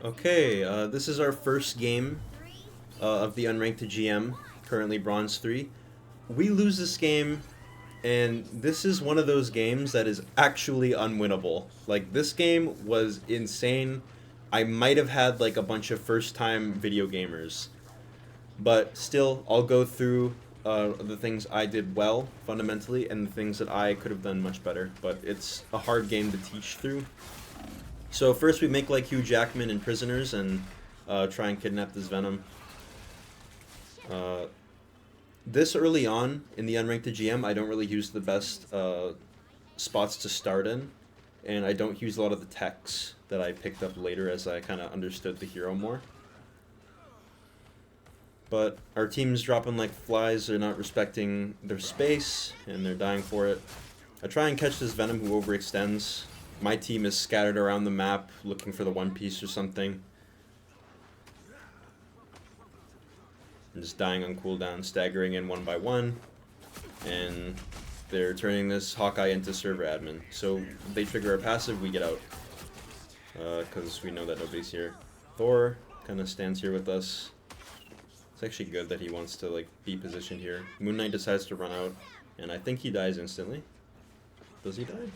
Okay, this is our first game of the Unranked GM, currently Bronze 3. We lose this game, and this is one of those games that is actually unwinnable. Like, this game was insane. I might have had, like, a bunch of first-time video gamers. But still, I'll go through the things I did well, fundamentally, and the things that I could have done much better. But it's a hard game to teach through. So first we make like Hugh Jackman in Prisoners and try and kidnap this Venom. This early on in the Unranked GM, I don't really use the best spots to start in, and I don't use a lot of the techs that I picked up later as I kind of understood the hero more. But our team's dropping like flies, they're not respecting their space, and they're dying for it. I try and catch this Venom who overextends. My team is scattered around the map looking for the One Piece or something. I'm just dying on cooldown, staggering in one by one. And they're turning this Hawkeye into server admin. So they trigger our passive, we get out. Because we know that nobody's here. Thor kind of stands here with us. It's actually good that he wants to like be positioned here. Moon Knight decides to run out, and I think he dies instantly. Does he die?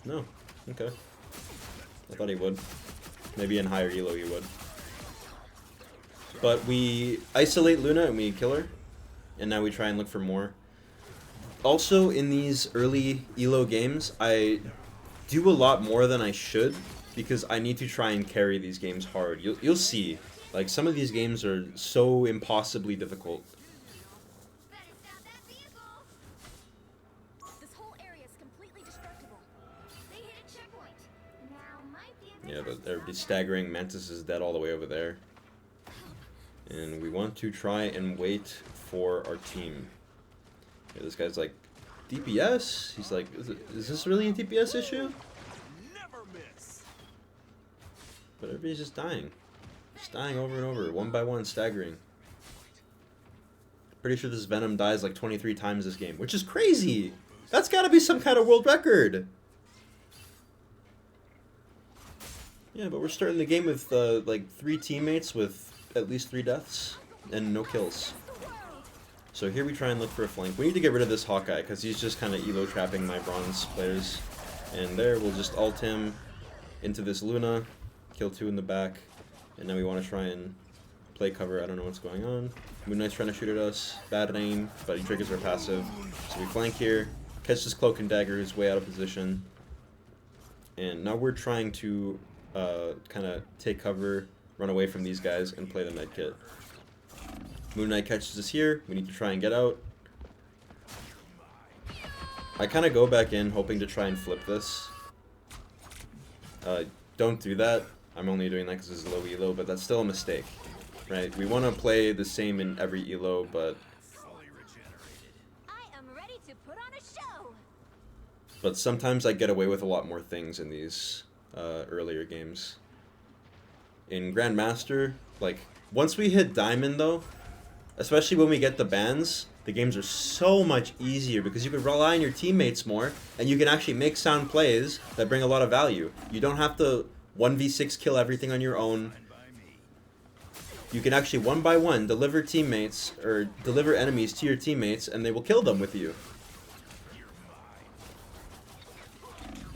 No. Okay. I thought he would. Maybe in higher elo he would. But we isolate Luna and we kill her. And now we try and look for more. Also, in these early elo games, I do a lot more than I should. Because I need to try and carry these games hard. You'll see. Like, some of these games are so impossibly difficult. Yeah, but everybody's staggering. Mantis is dead all the way over there. And we want to try and wait for our team. Yeah, this guy's like, DPS? He's like, is this really a DPS issue? But everybody's just dying. Just dying over and over, one by one, staggering. Pretty sure this Venom dies like 23 times this game, which is crazy! That's gotta be some kind of world record! Yeah, but we're starting the game with like 3 teammates with at least 3 deaths and no kills. So here we try and look for a flank. We need to get rid of this Hawkeye because he's just kind of elo trapping my bronze players. And there, we'll just ult him into this Luna, kill 2 in the back, and now we want to try and play cover. I don't know what's going on. Moon Knight's trying to shoot at us. Bad aim, but he triggers our passive. So we flank here, catch this Cloak and Dagger who's way out of position. And now we're trying to kind of take cover, run away from these guys, and play the medkit. Moon Knight catches us here. We need to try and get out. I kind of go back in hoping to try and flip this. Don't do that. I'm only doing that because this is low elo, but that's still a mistake, right? We want to play the same in every elo, but sometimes I get away with a lot more things in these earlier games. In Grandmaster, like, once we hit Diamond, though, especially when we get the bans, the games are so much easier because you can rely on your teammates more, and you can actually make sound plays that bring a lot of value. You don't have to 1v6 kill everything on your own. You can actually one by one deliver teammates, or deliver enemies to your teammates, and they will kill them with you.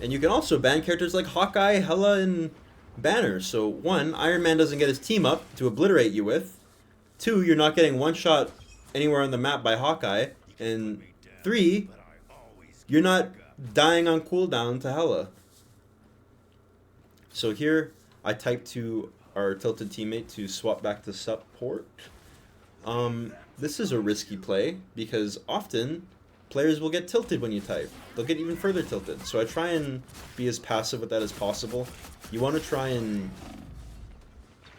And you can also ban characters like Hawkeye, Hela, and Banner. So 1, Iron Man doesn't get his team up to obliterate you with. 2, you're not getting one shot anywhere on the map by Hawkeye. And 3, you're not dying on cooldown to Hela. So here, I type to our tilted teammate to swap back to support. This is a risky play, because often players will get tilted when you type. They'll get even further tilted. So I try and be as passive with that as possible. You want to try and,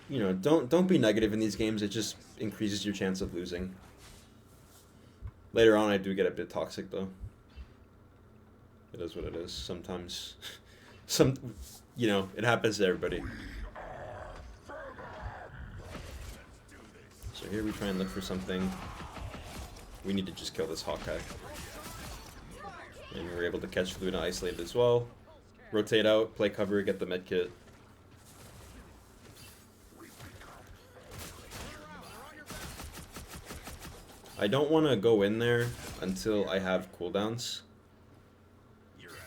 you know, don't be negative in these games. It just increases your chance of losing. Later on, I do get a bit toxic, though. It is what it is. Sometimes, you know, it happens to everybody. So here we try and look for something. We need to just kill this Hawkeye. And we were able to catch Luna isolated as well. Rotate out, play cover, get the medkit. I don't want to go in there until I have cooldowns.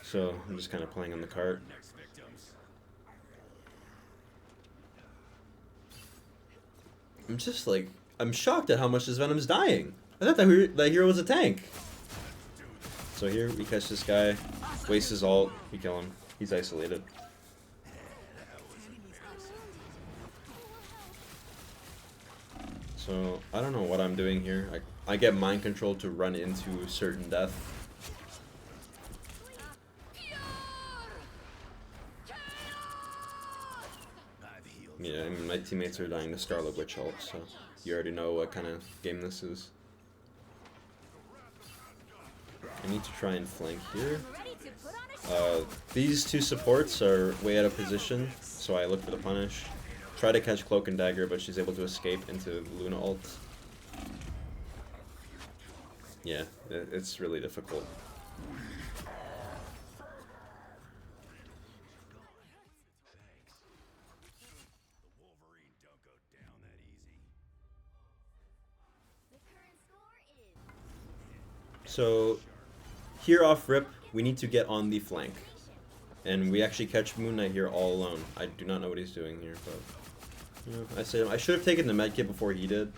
So I'm just kind of playing on the cart. I'm just like, I'm shocked at how much this Venom's dying. I thought that hero was a tank. So here we catch this guy, waste his ult, we kill him. He's isolated. So I don't know what I'm doing here. I get mind control to run into certain death. Yeah, I mean, my teammates are dying to Scarlet Witch ult, so you already know what kind of game this is. I need to try and flank here. These two supports are way out of position, so I look for the punish. Try to catch Cloak and Dagger, but she's able to escape into Luna ult. Yeah, it's really difficult. So, here off rip, we need to get on the flank. And we actually catch Moon Knight here all alone. I do not know what he's doing here, but... You know, I should have taken the medkit before he did,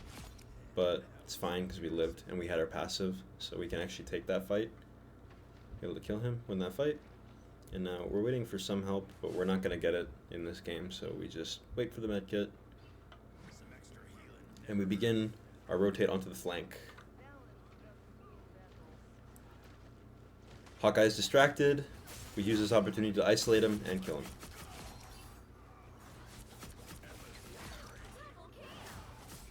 but it's fine because we lived and we had our passive, so we can actually take that fight. Able to kill him, win that fight. And now we're waiting for some help, but we're not going to get it in this game, so we just wait for the medkit. And we begin our rotate onto the flank. Hawkeye's distracted. We use this opportunity to isolate him and kill him.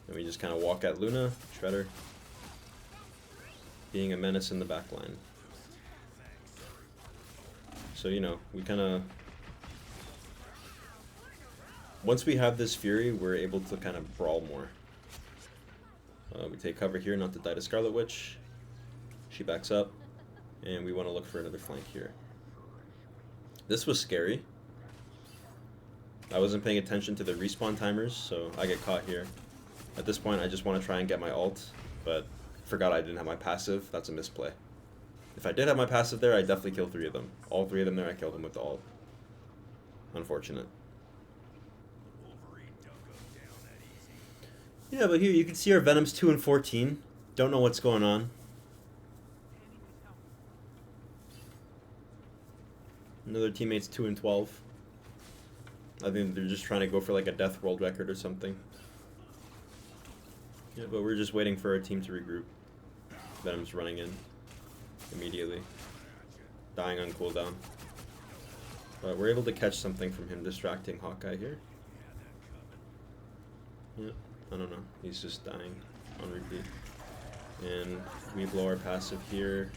And we just kind of walk at Luna, Shredder, being a menace in the back line. So, you know, we kind of... Once we have this Fury, we're able to kind of brawl more. We take cover here, not to die to Scarlet Witch. She backs up, and we want to look for another flank here. This was scary. I wasn't paying attention to the respawn timers, so I get caught here. At this point, I just want to try and get my ult, but forgot I didn't have my passive. That's a misplay. If I did have my passive there, I'd definitely kill 3 of them. All 3 of them there, I killed them with the ult. Unfortunate. Yeah, but here you can see our Venom's 2 and 14. Don't know what's going on. Another teammate's 2 and 12. I think they're just trying to go for like a death world record or something. Yeah, but we're just waiting for our team to regroup. Venom's running in immediately, dying on cooldown. But we're able to catch something from him distracting Hawkeye here. Yeah, I don't know. He's just dying on repeat. And we blow our passive here.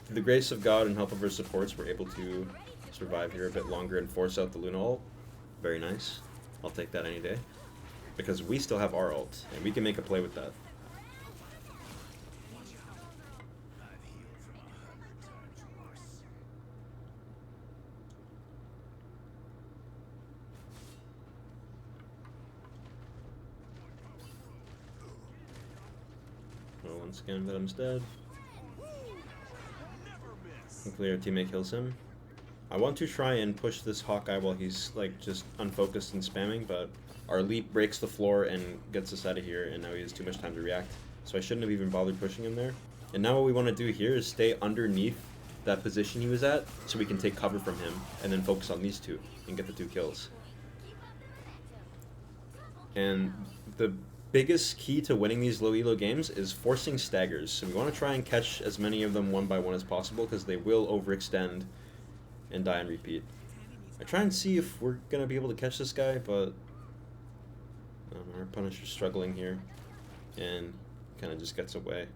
Through the grace of God and help of our supports, we're able to survive here a bit longer and force out the Luna ult. Very nice. I'll take that any day. Because we still have our ult, and we can make a play with that. Well, once again, Venom's dead. Hopefully our teammate kills him. I want to try and push this Hawkeye while he's like just unfocused and spamming, but our leap breaks the floor and gets us out of here, and now he has too much time to react. So I shouldn't have even bothered pushing him there. And now what we want to do here is stay underneath that position he was at, so we can take cover from him, and then focus on these 2 and get the 2 kills. And the biggest key to winning these low elo games is forcing staggers. So we want to try and catch as many of them one by one as possible, because they will overextend and die and repeat. I try and see if we're going to be able to catch this guy, but our Punisher's struggling here, and kind of just gets away.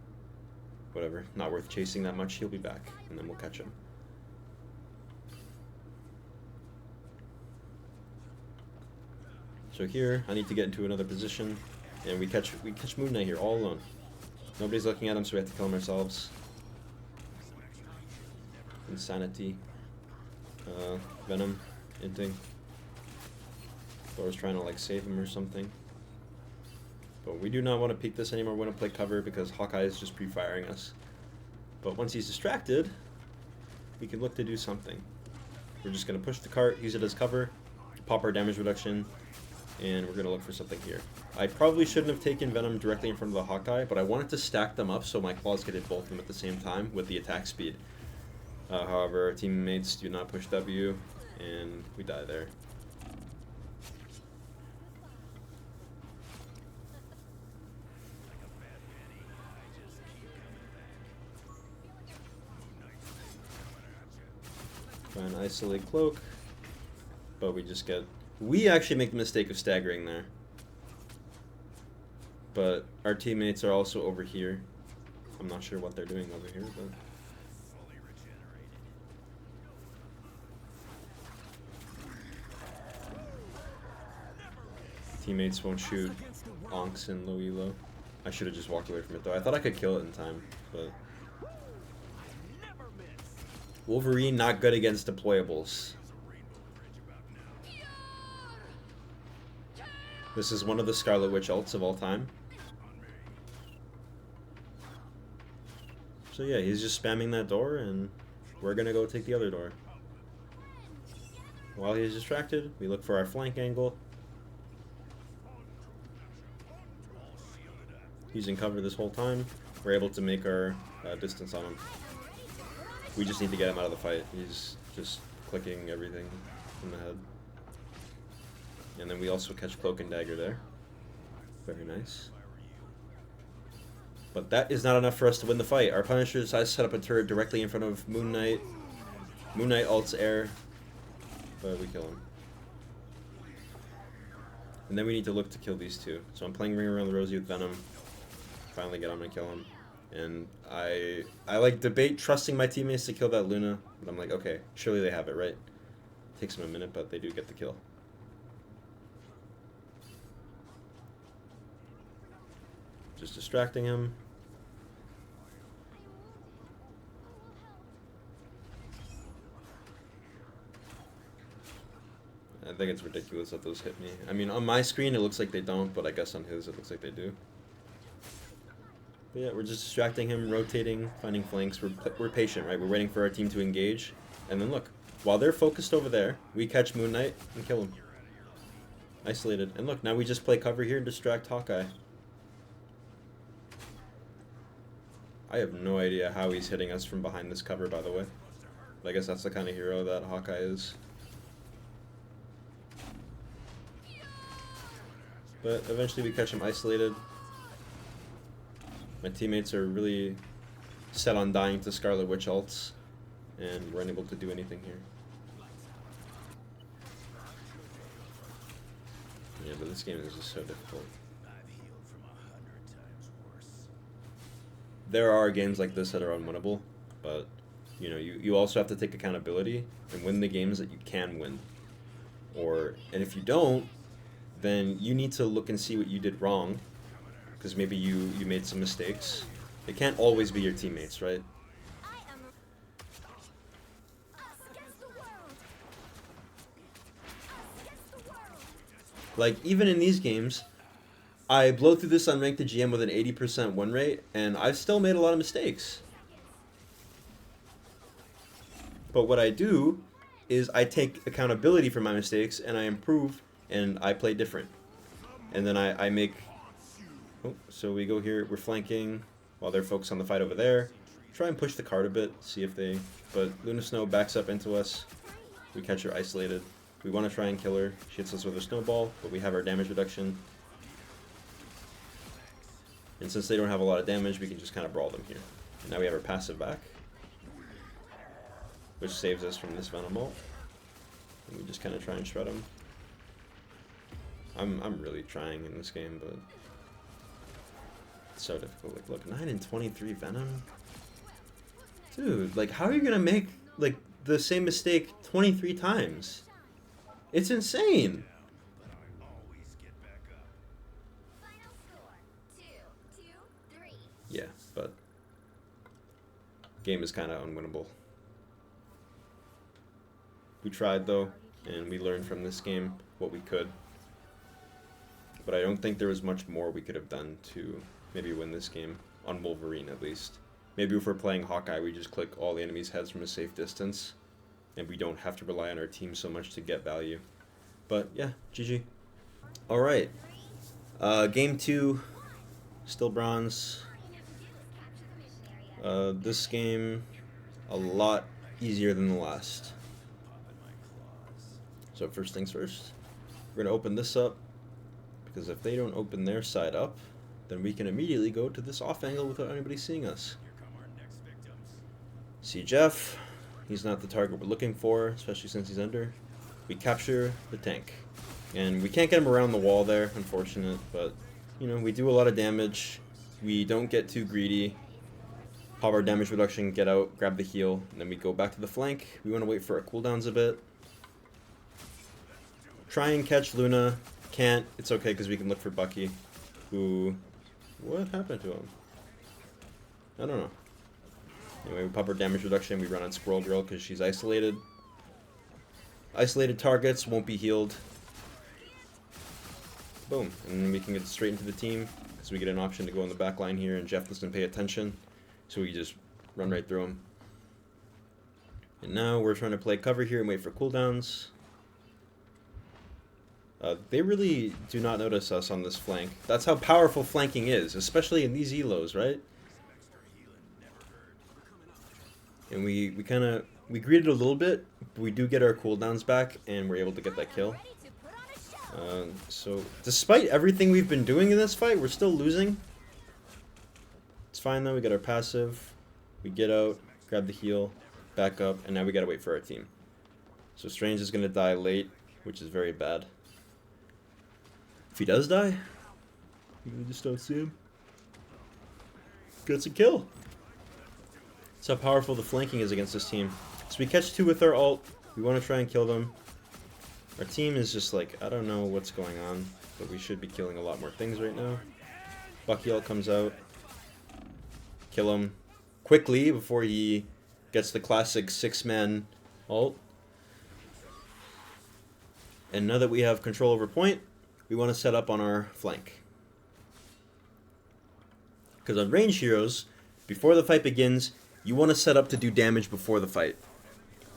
Whatever, not worth chasing that much. He'll be back, and then we'll catch him. So here, I need to get into another position, and we catch Moon Knight here all alone. Nobody's looking at him, so we have to kill him ourselves. Insanity. Venom, inting. Thor's trying to like save him or something. But we do not want to peek this anymore. We want to play cover because Hawkeye is just pre-firing us. But once he's distracted, we can look to do something. We're just going to push the cart, use it as cover, pop our damage reduction, and we're going to look for something here. I probably shouldn't have taken Venom directly in front of the Hawkeye, but I wanted to stack them up so my claws could hit both of them at the same time with the attack speed. However, our teammates do not push W, and we die there. Try and isolate Cloak, but we just get... We actually make the mistake of staggering there. But our teammates are also over here. I'm not sure what they're doing over here, but... Teammates won't shoot Onks and low elo. I should have just walked away from it though. I thought I could kill it in time, but... Wolverine not good against deployables. This is one of the Scarlet Witch ults of all time. So yeah, he's just spamming that door and we're gonna go take the other door. While he's distracted, we look for our flank angle. He's in cover this whole time. We're able to make our distance on him. We just need to get him out of the fight. He's just clicking everything in the head. And then we also catch Cloak and Dagger there. Very nice. But that is not enough for us to win the fight. Our Punisher decides to set up a turret directly in front of Moon Knight. Moon Knight ults air, but we kill him. And then we need to look to kill these two. So I'm playing Ring Around the Rosie with Venom. Finally get him and kill him. And I like debate trusting my teammates to kill that Luna, but I'm like, okay, surely they have it, right? Takes them a minute, but they do get the kill. Just distracting him. I think it's ridiculous that those hit me. I mean, on my screen it looks like they don't, but I guess on his it looks like they do. But yeah, we're just distracting him, rotating, finding flanks. We're patient, right? We're waiting for our team to engage. And then look, while they're focused over there, we catch Moon Knight and kill him. Isolated. And look, now we just play cover here and distract Hawkeye. I have no idea how he's hitting us from behind this cover, by the way. But I guess that's the kind of hero that Hawkeye is. But eventually we catch him isolated. My teammates are really set on dying to Scarlet Witch ults, and we're unable to do anything here. Yeah, but this game is just so difficult. There are games like this that are unwinnable, but you know, you also have to take accountability and win the games that you can win. And if you don't, then you need to look and see what you did wrong, because maybe you made some mistakes. It can't always be your teammates, right? Like, even in these games, I blow through this unranked GM with an 80% win rate, and I've still made a lot of mistakes. But what I do is I take accountability for my mistakes, and I improve, and I play different. And then I make... Oh, so we go here, we're flanking, while they're focused on the fight over there. Try and push the card a bit, see if they... But Luna Snow backs up into us. We catch her isolated. We want to try and kill her. She hits us with a snowball, but we have our damage reduction. And since they don't have a lot of damage, we can just kind of brawl them here. And now we have our passive back, which saves us from this Venom ult. And we just kind of try and shred them. I'm really trying in this game, but it's so difficult. Like, look, 9 and 23 Venom? Dude, like, how are you gonna make, like, the same mistake 23 times? It's insane! Yeah, but game is kind of unwinnable. We tried, though, and we learned from this game what we could. but I don't think there was much more we could have done to maybe win this game, on Wolverine at least. Maybe if we're playing Hawkeye, we just click all the enemies' heads from a safe distance, and we don't have to rely on our team so much to get value. But yeah, GG. Alright, game 2, still bronze. This game, a lot easier than the last. So first things first, we're going to open this up, because if they don't open their side up, then we can immediately go to this off angle without anybody seeing us. See Jeff, he's not the target we're looking for, especially since he's under. We capture the tank. And we can't get him around the wall there, unfortunate, but, you know, we do a lot of damage. We don't get too greedy. Pop our damage reduction, get out, grab the heal, and then we go back to the flank. We want to wait for our cooldowns a bit. Try and catch Luna. Can't. It's okay because we can look for Bucky, who... What happened to him? I don't know. Anyway, we pop our damage reduction. We run on Squirrel Girl because she's isolated. Isolated targets won't be healed. Boom. And then we can get straight into the team because we get an option to go in the back line here, and Jeff doesn't pay attention. So we just run right through him. And now we're trying to play cover here and wait for cooldowns. They really do not notice us on this flank. That's how powerful flanking is, especially in these elos, right? And we greeted a little bit, but we do get our cooldowns back, and we're able to get that kill. So, despite everything we've been doing in this fight, we're still losing. It's fine though, we get our passive, we get out, grab the heal, back up, and now we gotta wait for our team. So Strange is gonna die late, which is very bad. If he does die, we just don't see him. Gets a kill. That's how powerful the flanking is against this team. So we catch 2 with our ult, we want to try and kill them. Our team is just like, I don't know what's going on, but we should be killing a lot more things right now. Bucky ult comes out. Kill him quickly before he gets the classic 6-man ult. And now that we have control over point, we want to set up on our flank. Because on range heroes, before the fight begins, you want to set up to do damage before the fight.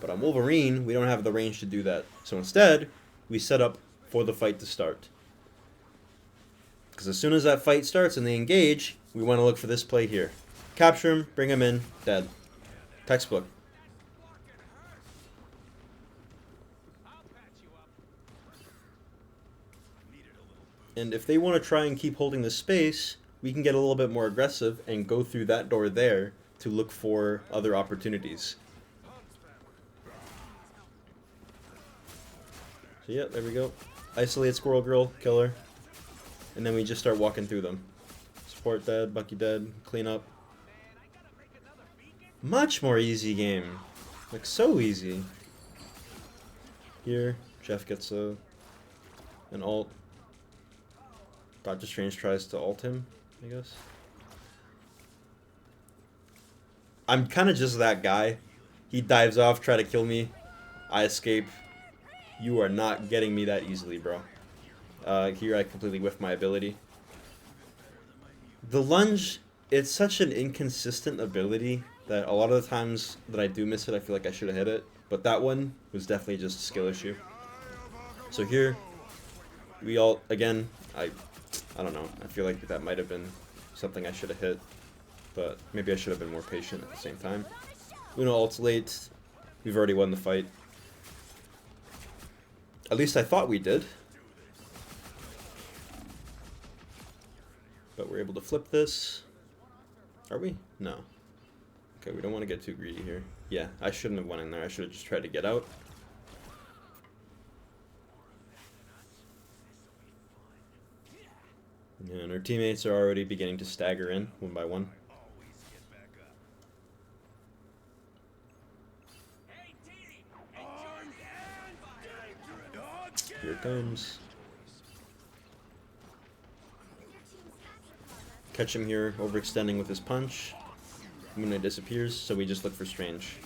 But on Wolverine, we don't have the range to do that. So instead, we set up for the fight to start. Because as soon as that fight starts and they engage, we want to look for this play here. Capture him, bring him in, dead. Textbook. And if they want to try and keep holding the space, we can get a little bit more aggressive and go through that door there to look for other opportunities. So yeah, there we go. Isolate Squirrel Girl, kill her. And then we just start walking through them. Support dead, Bucky dead, clean up. Much more easy game. Like, so easy. Here, Jeff gets an ult. Doctor Strange tries to ult him, I guess. I'm kind of just that guy. He dives off, try to kill me. I escape. You are not getting me that easily, bro. Here I completely whiff my ability. The lunge, it's such an inconsistent ability that a lot of the times that I do miss it, I feel like I should have hit it. But that one was definitely just a skill issue. So here, we ult again. I don't know. I feel like that might have been something I should have hit. But maybe I should have been more patient at the same time. Luna ults late. We've already won the fight. At least I thought we did. But we're able to flip this. Are we? No. Okay, we don't want to get too greedy here. Yeah, I shouldn't have went in there. I should have just tried to get out. And our teammates are already beginning to stagger in, one by one. Here it comes. Catch him here, overextending with his punch. Moon Knight disappears, so we just look for Strange.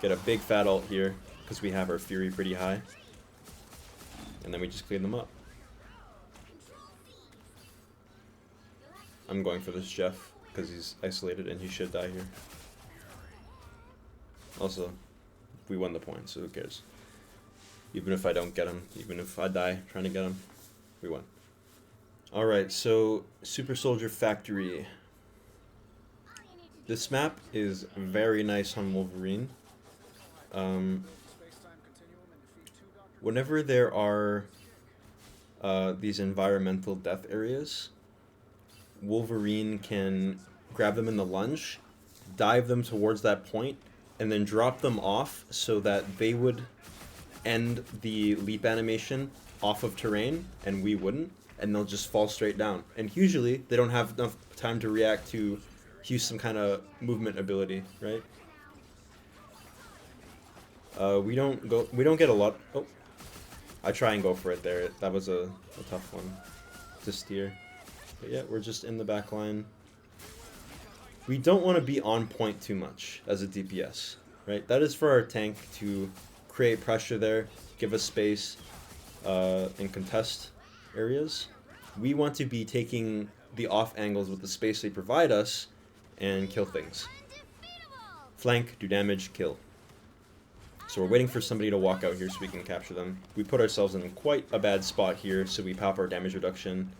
Get a big fat ult here, because we have our Fury pretty high. And then we just clean them up. I'm going for this Jeff, because he's isolated and he should die here. Also, we won the point, so who cares? Even if I don't get him, even if I die trying to get him, we won. Alright, so Super Soldier Factory. This map is very nice on Wolverine. Whenever there are these environmental death areas, Wolverine can grab them in the lunge, dive them towards that point, and then drop them off so that they would end the leap animation off of terrain and we wouldn't, and they'll just fall straight down. And usually they don't have enough time to react to use some kind of movement ability, right? We don't get a lot. Oh, I try and go for it there. That was a tough one to steer. But yeah, we're just in the back line. We don't want to be on point too much as a DPS, right? That is for our tank to create pressure there, give us space, and contest areas. We want to be taking the off angles with the space they provide us and kill things. Flank, do damage, kill. So we're waiting for somebody to walk out here so we can capture them. We put ourselves in quite a bad spot here, so we pop our damage reduction.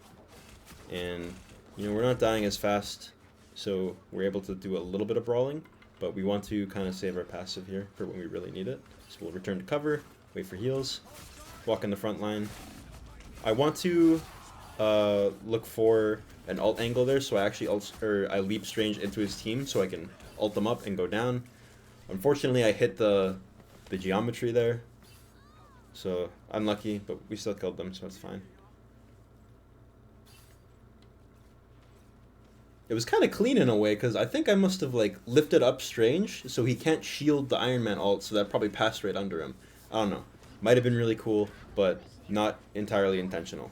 And, you know, we're not dying as fast, so we're able to do a little bit of brawling, but we want to kind of save our passive here for when we really need it. So we'll return to cover, wait for heals, walk in the front line. I want to look for an ult angle there, so I actually I leap Strange into his team so I can ult them up and go down. Unfortunately, I hit the geometry there, so unlucky, but we still killed them, so it's fine. It was kind of clean in a way, because I think I must have like lifted up Strange so he can't shield the Iron Man ult, so that probably passed right under him. I don't know. Might have been really cool, but not entirely intentional.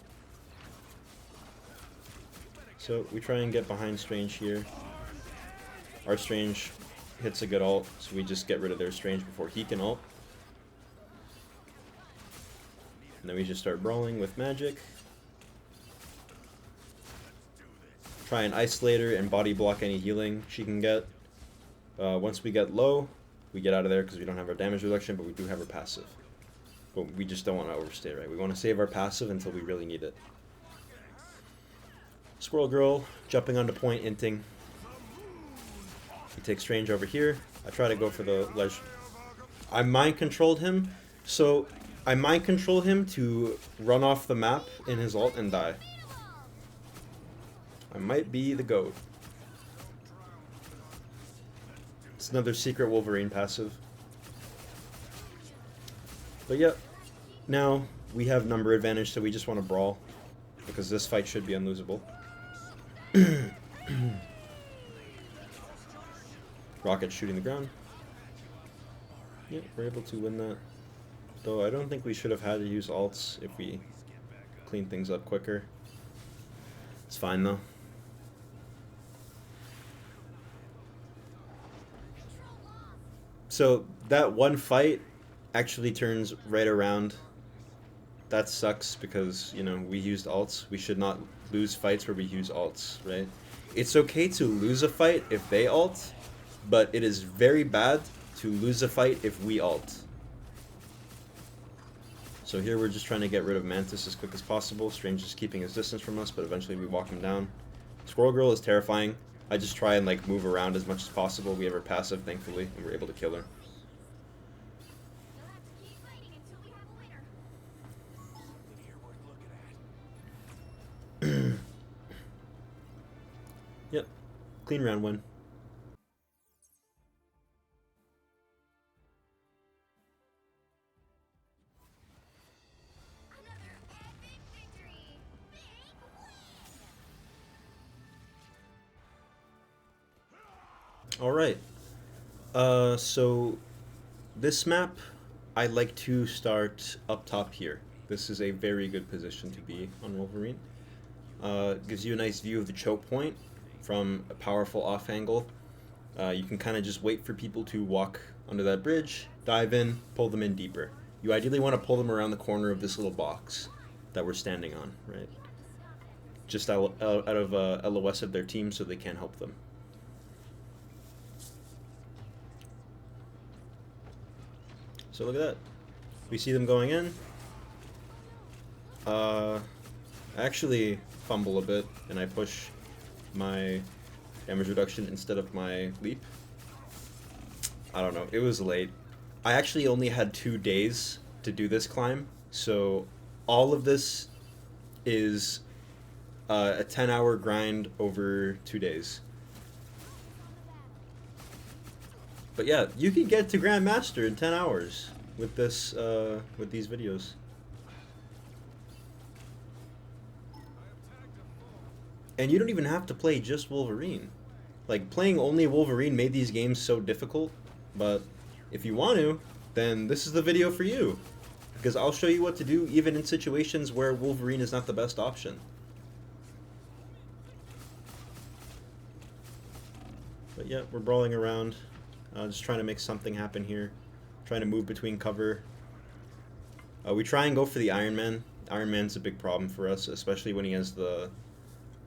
So we try and get behind Strange here. Our Strange hits a good ult, so we just get rid of their Strange before he can ult. And then we just start brawling with magic. Try and isolate her and body block any healing she can get. Once we get low, we get out of there because we don't have our damage reduction, but we do have our passive. But we just don't want to overstay, right? We want to save our passive until we really need it. Squirrel Girl, jumping onto point, inting. He takes Strange over here. I try to go for the ledge. I mind controlled him, so I mind control him to run off the map in his ult and die. I might be the GOAT. It's another secret Wolverine passive. But yep, now we have number advantage, so we just want to brawl, because this fight should be unlosable. Rocket shooting the ground. Yep, we're able to win that. Though I don't think we should have had to use ults if we clean things up quicker. It's fine though. So that one fight actually turns right around. That sucks because, you know, we used ults. We should not lose fights where we use ults, right? It's okay to lose a fight if they ult, but it is very bad to lose a fight if we ult. So here we're just trying to get rid of Mantis as quick as possible. Strange is keeping his distance from us, but eventually we walk him down. Squirrel Girl is terrifying. I just try and like move around as much as possible. We have her passive, thankfully, and we're able to kill her. Yep, clean round win. Alright, so this map, I like to start up top here. This is a very good position to be on Wolverine. Gives you a nice view of the choke point from a powerful off angle. You can kind of just wait for people to walk under that bridge, dive in, pull them in deeper. You ideally want to pull them around the corner of this little box that we're standing on, right? just out of LOS of their team so they can't help them. So look at that. We see them going in. I actually fumble a bit and I push my damage reduction instead of my leap. I don't know, it was late. I actually only had 2 days to do this climb, so all of this is a 10-hour grind over 2 days. But yeah, you can get to grandmaster in 10 hours with this with these videos. And you don't even have to play just Wolverine. Like, playing only Wolverine made these games so difficult, but if you want to, then this is the video for you. Because I'll show you what to do even in situations where Wolverine is not the best option. But yeah, we're brawling around, just trying to make something happen here. Trying to move between cover. We try and go for the Iron Man. Iron Man's a big problem for us, especially when he has the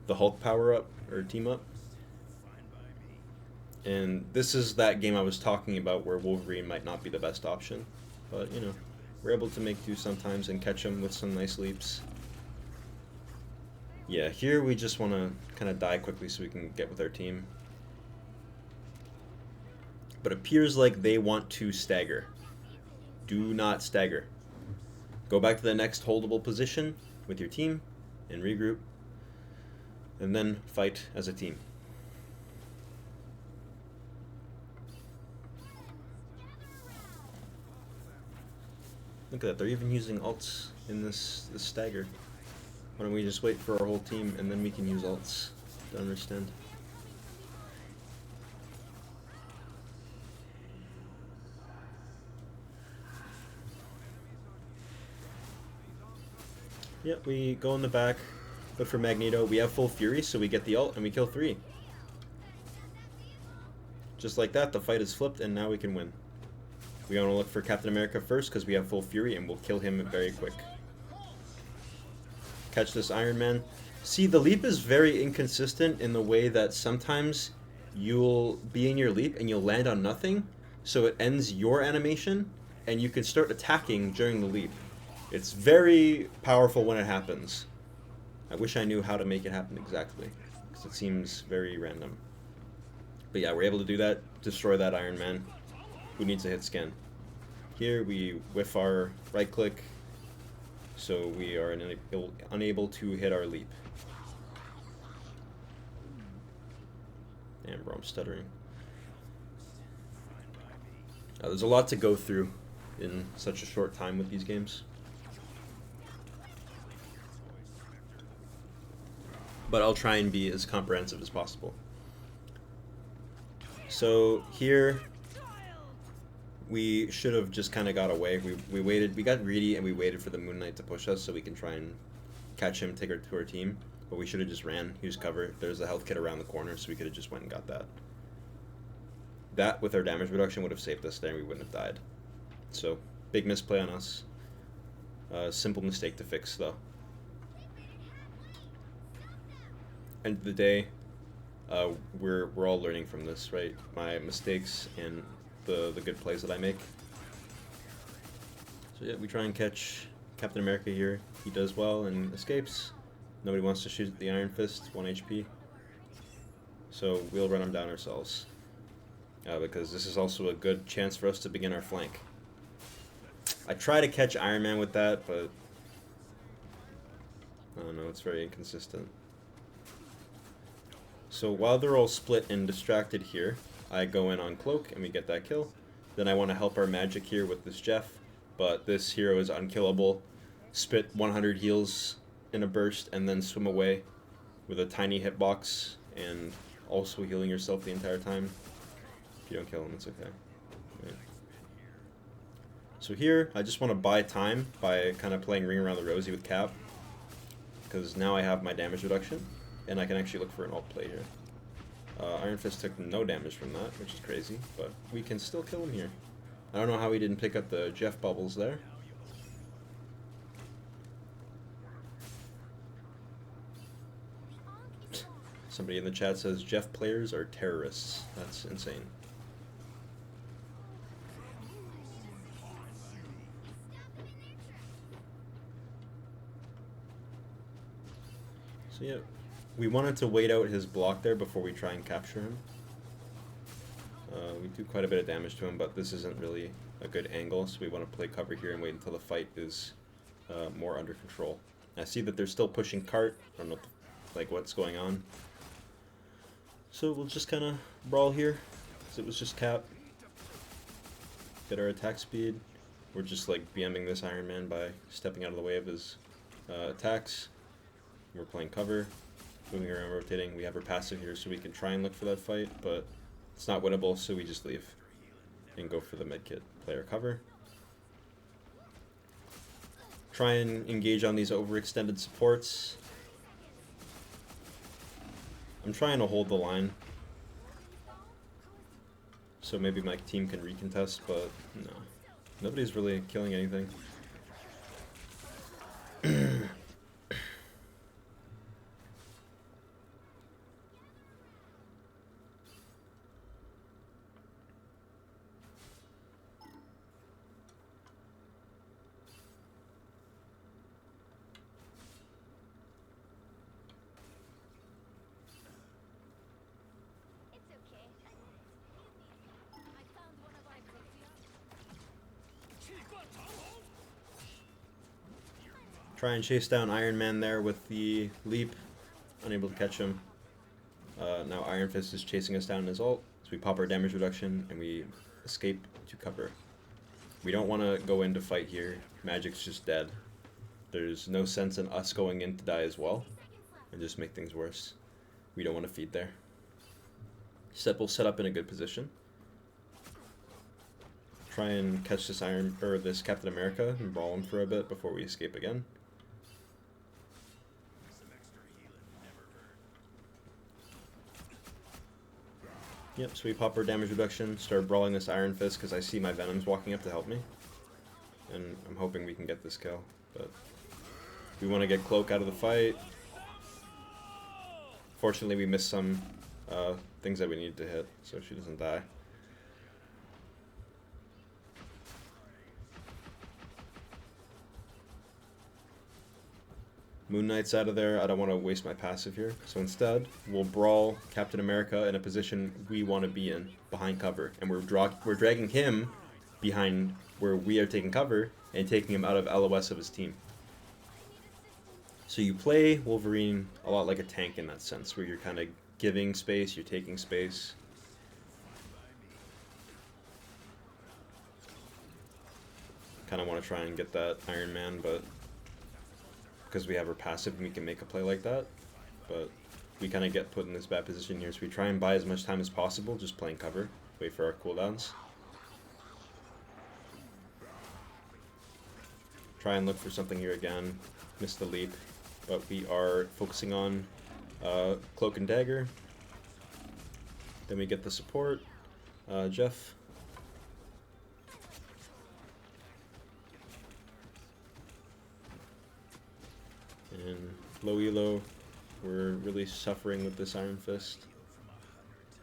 Hulk power up, or team up. And this is that game I was talking about where Wolverine might not be the best option. But, you know, we're able to make do sometimes and catch him with some nice leaps. Yeah, here we just want to kind of die quickly so we can get with our team. But it appears like they want to stagger. Do not stagger. Go back to the next holdable position with your team and regroup. And then fight as a team. Look at that, they're even using ults in this stagger. Why don't we just wait for our whole team and then we can use ults to understand. Yep, we go in the back, look for Magneto. We have full fury, so we get the ult and we kill 3. Just like that, the fight is flipped and now we can win. We want to look for Captain America first because we have full fury and we'll kill him very quick. Catch this Iron Man. See, the leap is very inconsistent in the way that sometimes you'll be in your leap and you'll land on nothing, so it ends your animation and you can start attacking during the leap. It's very powerful when it happens. I wish I knew how to make it happen exactly, because it seems very random. But yeah, we're able to do that, destroy that Iron Man, who needs a hit scan. Here we whiff our right click, so we are unable to hit our leap. Damn bro, I'm stuttering. There's a lot to go through in such a short time with these games. But I'll try and be as comprehensive as possible. So here, we should have just kind of got away. We waited, we got greedy and we waited for the Moon Knight to push us so we can try and catch him, take her to our team. But we should have just ran, used cover. There's a health kit around the corner, so we could have just went and got that. That, with our damage reduction, would have saved us there and we wouldn't have died. So, big misplay on us. Simple mistake to fix, though. End of the day, we're all learning from this, right? My mistakes and the good plays that I make. So yeah, we try and catch Captain America here. He does well and escapes. Nobody wants to shoot the Iron Fist, 1 HP. So we'll run him down ourselves. Because this is also a good chance for us to begin our flank. I try to catch Iron Man with that, but I don't know, it's very inconsistent. So while they're all split and distracted here, I go in on Cloak and we get that kill. Then I want to help our magic here with this Jeff, but this hero is unkillable. Spit 100 heals in a burst and then swim away with a tiny hitbox and also healing yourself the entire time. If you don't kill him, it's okay. Right. So here, I just want to buy time by kind of playing Ring Around the Rosie with Cap, because now I have my damage reduction. And I can actually look for an ult play here. Iron Fist took no damage from that, which is crazy, but we can still kill him here. I don't know how he didn't pick up the Jeff bubbles there. Somebody in the chat says Jeff players are terrorists. That's insane. So yeah, we wanted to wait out his block there before we try and capture him. We do quite a bit of damage to him, but this isn't really a good angle, so we want to play cover here and wait until the fight is more under control. I see that they're still pushing cart. I don't know like what's going on. So we'll just kind of brawl here, because it was just cap. Get our attack speed. We're just like BMing this Iron Man by stepping out of the way of his attacks. We're playing cover, moving around, rotating. We have our passive here so we can try and look for that fight, but it's not winnable, so we just leave and go for the medkit. Play our cover. Try and engage on these overextended supports. I'm trying to hold the line, so maybe my team can recontest, but no. Nobody's really killing anything. Try and chase down Iron Man there with the leap. Unable to catch him. Now Iron Fist is chasing us down in his ult. So we pop our damage reduction and we escape to cover. We don't want to go in to fight here. Magic's just dead. There's no sense in us going in to die as well. And just make things worse. We don't want to feed there. Instead we'll set up in a good position. Try and catch this this Captain America and brawl him for a bit before we escape again. Yep, so we pop our damage reduction, start brawling this Iron Fist because I see my Venoms walking up to help me. And I'm hoping we can get this kill, but we want to get Cloak out of the fight. Fortunately, we missed some things that we needed to hit, so she doesn't die. Moon Knight's out of there. I don't want to waste my passive here. So instead, we'll brawl Captain America in a position we want to be in, behind cover. And we're dragging him behind where we are taking cover and taking him out of LOS of his team. So you play Wolverine a lot like a tank in that sense, where you're kind of giving space, you're taking space. Kind of want to try and get that Iron Man, but because we have our passive and we can make a play like that, but we kind of get put in this bad position here, so we try and buy as much time as possible, just playing cover, wait for our cooldowns. Try and look for something here again, miss the leap, but we are focusing on Cloak and Dagger. Then we get the support, Jeff. And low elo, we're really suffering with this Iron Fist.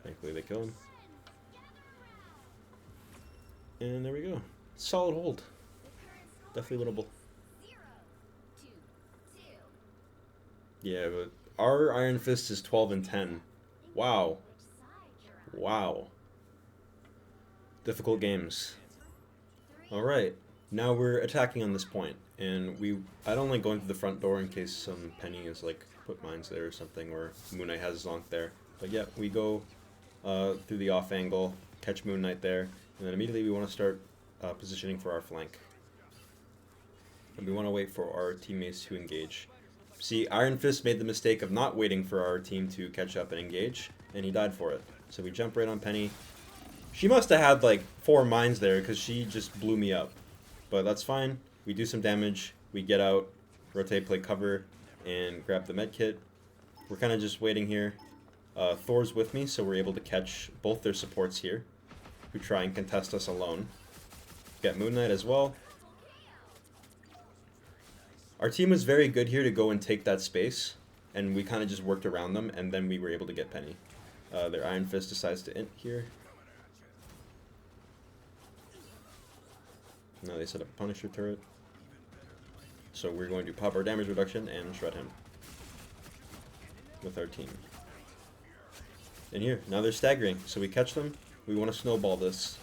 Thankfully they kill him. And there we go. Solid hold. Definitely winnable. Yeah, but our Iron Fist is 12 and 10. Wow. Wow. Difficult games. Alright, now we're attacking on this point. And I don't like going through the front door in case some Penny is like put mines there or something, or Moon Knight has his Zonk there. But yeah, we go through the off angle, catch Moon Knight there, and then immediately we want to start positioning for our flank. And we want to wait for our teammates to engage. See, Iron Fist made the mistake of not waiting for our team to catch up and engage, and he died for it. So we jump right on Penny. She must have had like 4 mines there because she just blew me up. But that's fine. We do some damage, we get out, rotate, play cover, and grab the medkit. We're kind of just waiting here. Thor's with me, so we're able to catch both their supports here, who try and contest us alone. Get Moon Knight as well. Our team was very good here to go and take that space. and we kind of just worked around them, and then we were able to get Penny. Their Iron Fist decides to int here. Now they set up a Punisher turret. So we're going to pop our damage reduction and shred him with our team. And here, now they're staggering, so we catch them. We want to snowball this,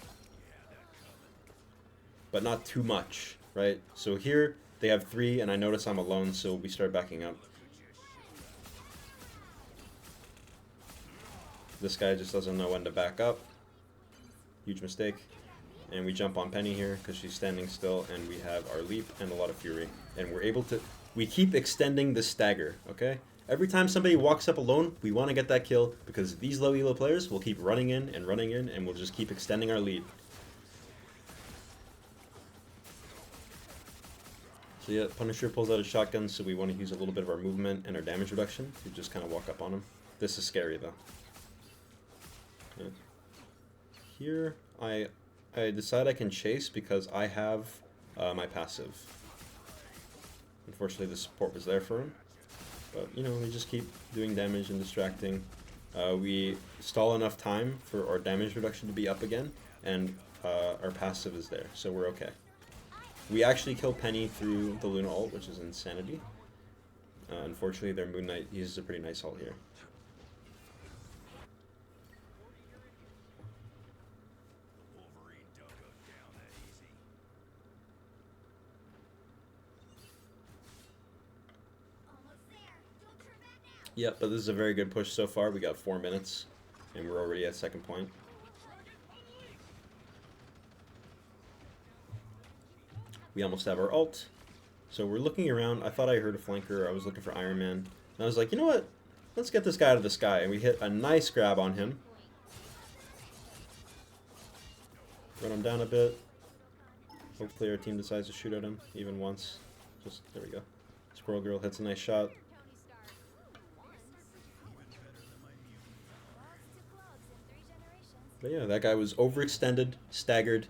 but not too much, right? So here they have 3, and I notice I'm alone, so we start backing up. This guy just doesn't know when to back up. Huge mistake. And we jump on Penny here because she's standing still, and we have our leap and a lot of fury. And we're able to... We keep extending the stagger, okay? Every time somebody walks up alone, we want to get that kill because these low elo players will keep running in, and we'll just keep extending our lead. So yeah, Punisher pulls out a shotgun, so we want to use a little bit of our movement and our damage reduction to just kind of walk up on him. This is scary, though. Yeah. Here, I decide I can chase because I have my passive. Unfortunately, the support was there for him. But, you know, we just keep doing damage and distracting. We stall enough time for our damage reduction to be up again, and our passive is there, so we're okay. We actually kill Penny through the Luna ult, which is insanity. Unfortunately, their Moon Knight uses a pretty nice ult here. Yep, but this is a very good push so far. We got 4 minutes, and we're already at second point. We almost have our ult. So we're looking around. I thought I heard a flanker. I was looking for Iron Man. And I was like, you know what? Let's get this guy out of the sky. And we hit a nice grab on him. Run him down a bit. Hopefully our team decides to shoot at him even once. Just, there we go. Squirrel Girl hits a nice shot. But yeah, that guy was overextended, staggered,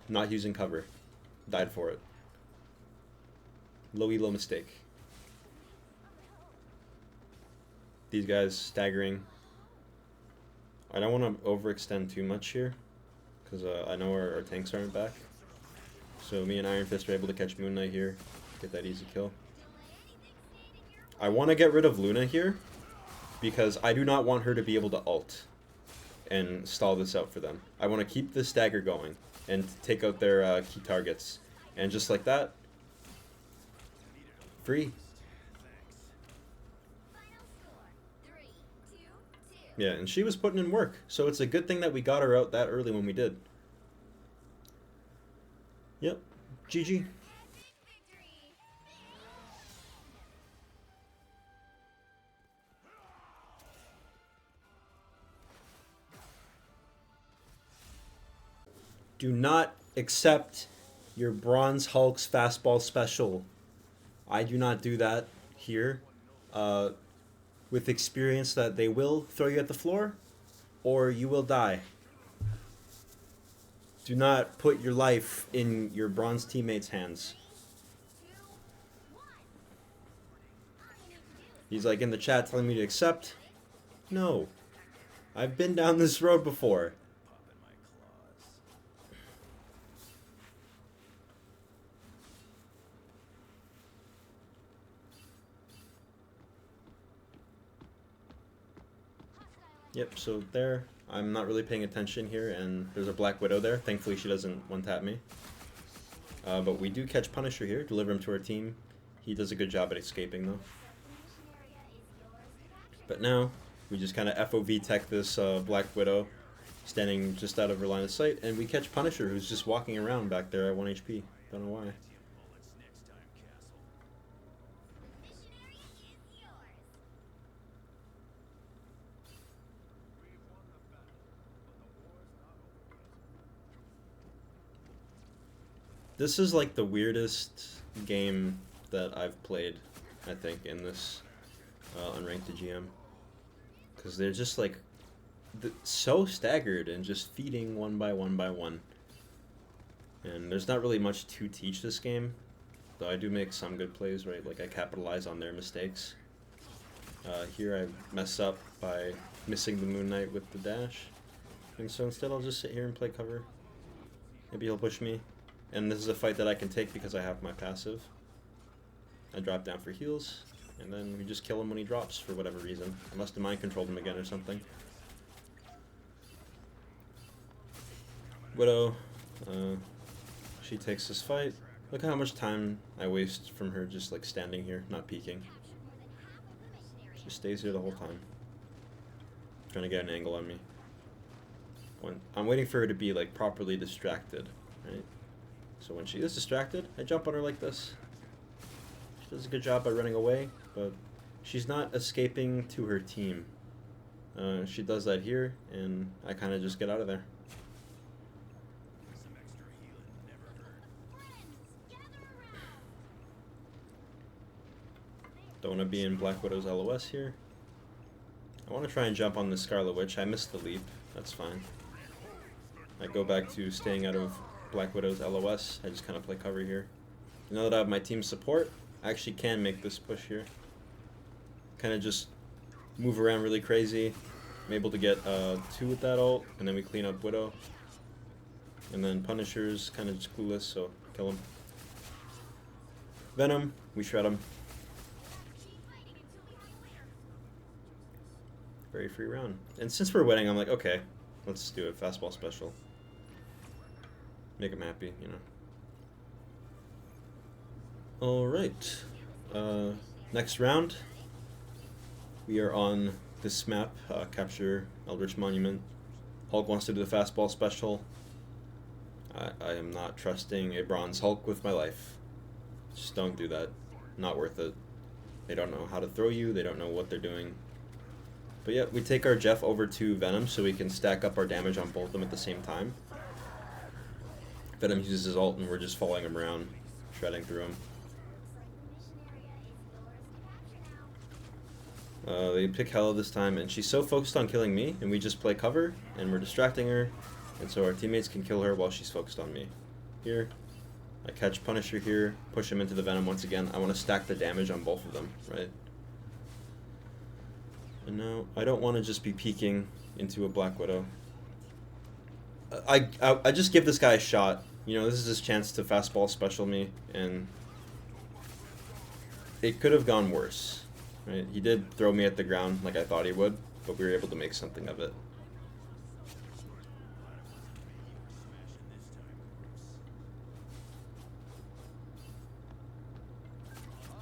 not using cover. Died for it. Low elo mistake. These guys staggering. I don't want to overextend too much here, because I know our tanks aren't back. So me and Iron Fist are able to catch Moon Knight here, get that easy kill. I want to get rid of Luna here, because I do not want her to be able to ult and stall this out for them. I want to keep the stagger going and take out their key targets. And just like that, free. Yeah, and she was putting in work, so it's a good thing that we got her out that early when we did. Yep, GG. Do not accept your Bronze Hulk's fastball special. I do not do that here. With experience that they will throw you at the floor, or you will die. Do not put your life in your bronze teammates' hands. He's like in the chat telling me to accept. No. I've been down this road before. Yep, so there, I'm not really paying attention here, and there's a Black Widow there. Thankfully, she doesn't one-tap me. But we do catch Punisher here, deliver him to our team. He does a good job at escaping, though. But now, we just kind of FOV tech this Black Widow, standing just out of her line of sight, and we catch Punisher, who's just walking around back there at 1 HP. Don't know why. This is like the weirdest game that I've played, I think, in this Unranked GM. Because they're just like so staggered and just feeding one by one by one. And there's not really much to teach this game, though I do make some good plays, right? Like I capitalize on their mistakes. Here I mess up by missing the Moon Knight with the dash. And so instead I'll just sit here and play cover. Maybe he'll push me. And this is a fight that I can take because I have my passive. I drop down for heals, and then we just kill him when he drops for whatever reason. I must have mind controlled him again or something. Widow, she takes this fight. Look how much time I waste from her just like standing here, not peeking. She stays here the whole time. Trying to get an angle on me. I'm waiting for her to be like properly distracted, right? So when she is distracted, I jump on her like this. She does a good job by running away, but she's not escaping to her team. She does that here, and I kind of just get out of there. Don't want to be in Black Widow's LOS here. I want to try and jump on the Scarlet Witch. I missed the leap. That's fine. I go back to staying out of Black Widow's LOS. I just kind of play cover here. Now that I have my team support, I actually can make this push here. Kind of just move around really crazy. I'm able to get 2 with that ult, and then we clean up Widow. And then Punisher's kind of just clueless, so kill him. Venom, we shred him. Very free round. And since we're winning, I'm like, okay, let's do it. Fastball special. Make him happy, you know. Alright. Next round. We are on this map. Capture Eldritch Monument. Hulk wants to do the fastball special. I am not trusting a bronze Hulk with my life. Just don't do that. Not worth it. They don't know how to throw you. They don't know what they're doing. But yeah, we take our Jeff over to Venom so we can stack up our damage on both of them at the same time. Venom uses his ult and we're just following him around, shredding through him. They pick Hela this time, and she's so focused on killing me, and we just play cover, and we're distracting her, and so our teammates can kill her while she's focused on me. Here, I catch Punisher here, push him into the Venom once again. I want to stack the damage on both of them, right? And now, I don't want to just be peeking into a Black Widow. I just give this guy a shot. You know, this is his chance to fastball special me, and it could have gone worse. Right? He did throw me at the ground like I thought he would, but we were able to make something of it.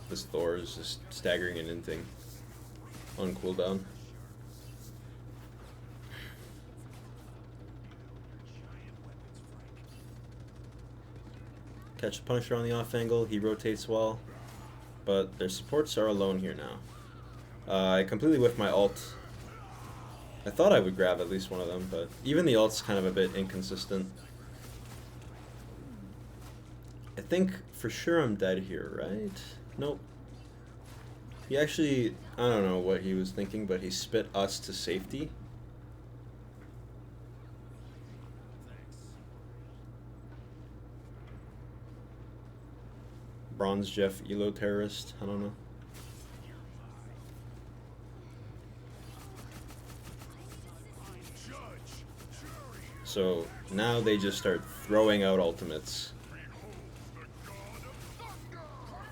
This Thor is just staggering and inting on cooldown. Catch the Punisher on the off angle, he rotates well, but their supports are alone here now. I completely whiffed my ult. I thought I would grab at least one of them, but even the ult's kind of a bit inconsistent. I think for sure I'm dead here, right? Nope. He actually, I don't know what he was thinking, but he spit us to safety. Bronze Jeff Elo terrorist, I don't know. So now they just start throwing out ultimates.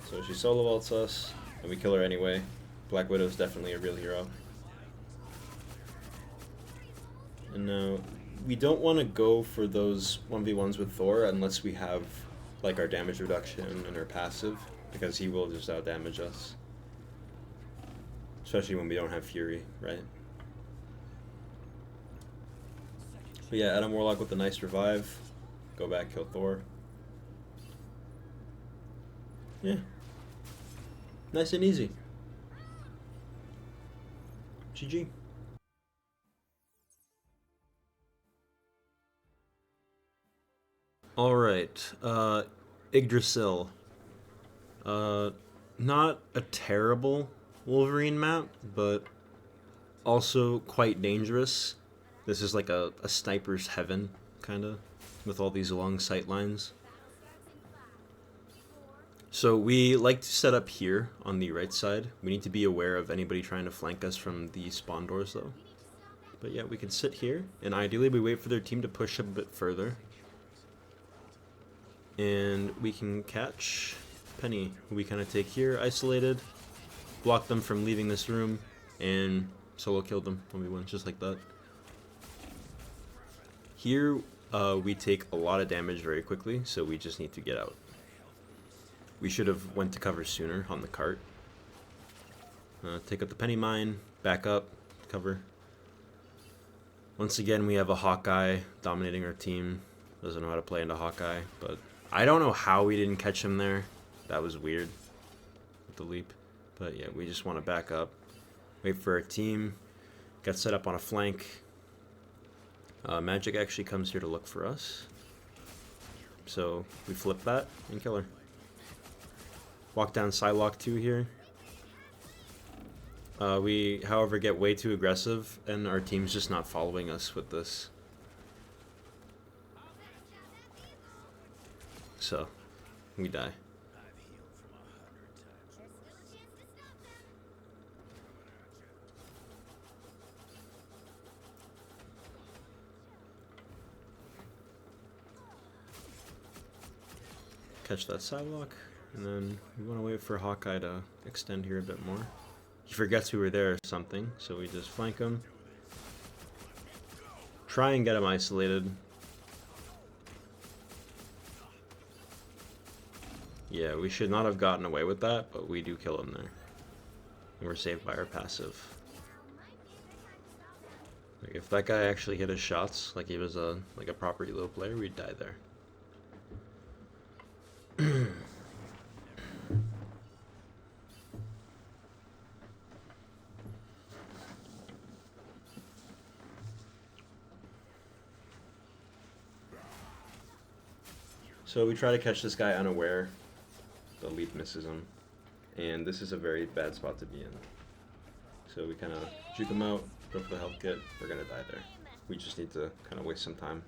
So she solo ults us, and we kill her anyway. Black Widow's definitely a real hero. And now, we don't want to go for those 1v1s with Thor unless we have like our damage reduction and our passive, because he will just out-damage us. Especially when we don't have Fury, right? But yeah, Adam Warlock with a nice revive. Go back, kill Thor. Yeah. Nice and easy. GG. Alright, Yggdrasil. Not a terrible Wolverine map, but also quite dangerous. This is like a sniper's heaven, kinda, with all these long sight lines. So we like to set up here on the right side. We need to be aware of anybody trying to flank us from the spawn doors though. But yeah, we can sit here, and ideally we wait for their team to push up a bit further. And we can catch Penny, who we kind of take here, isolated, block them from leaving this room, and solo kill them when we win, just like that. Here, we take a lot of damage very quickly, so we just need to get out. We should have went to cover sooner on the cart. Take out the Penny mine, back up, cover. Once again, we have a Hawkeye dominating our team. Doesn't know how to play into Hawkeye, but I don't know how we didn't catch him there. That was weird with the leap. But yeah, we just want to back up, wait for our team, get set up on a flank. Magic actually comes here to look for us. So we flip that and kill her. Walk down Psylocke 2 here. We, however, get way too aggressive, and our team's just not following us with this. So, we die. Catch that Psylocke, and then we want to wait for Hawkeye to extend here a bit more. He forgets we were there or something, so we just flank him. Try and get him isolated. Yeah, we should not have gotten away with that, but we do kill him there. And we're saved by our passive. Like, if that guy actually hit his shots, like he was a proper elo player, we'd die there. So we try to catch this guy unaware. The leap misses him. And this is a very bad spot to be in. So we kind of juke him out, go for the health kit. We're going to die there. We just need to kind of waste some time.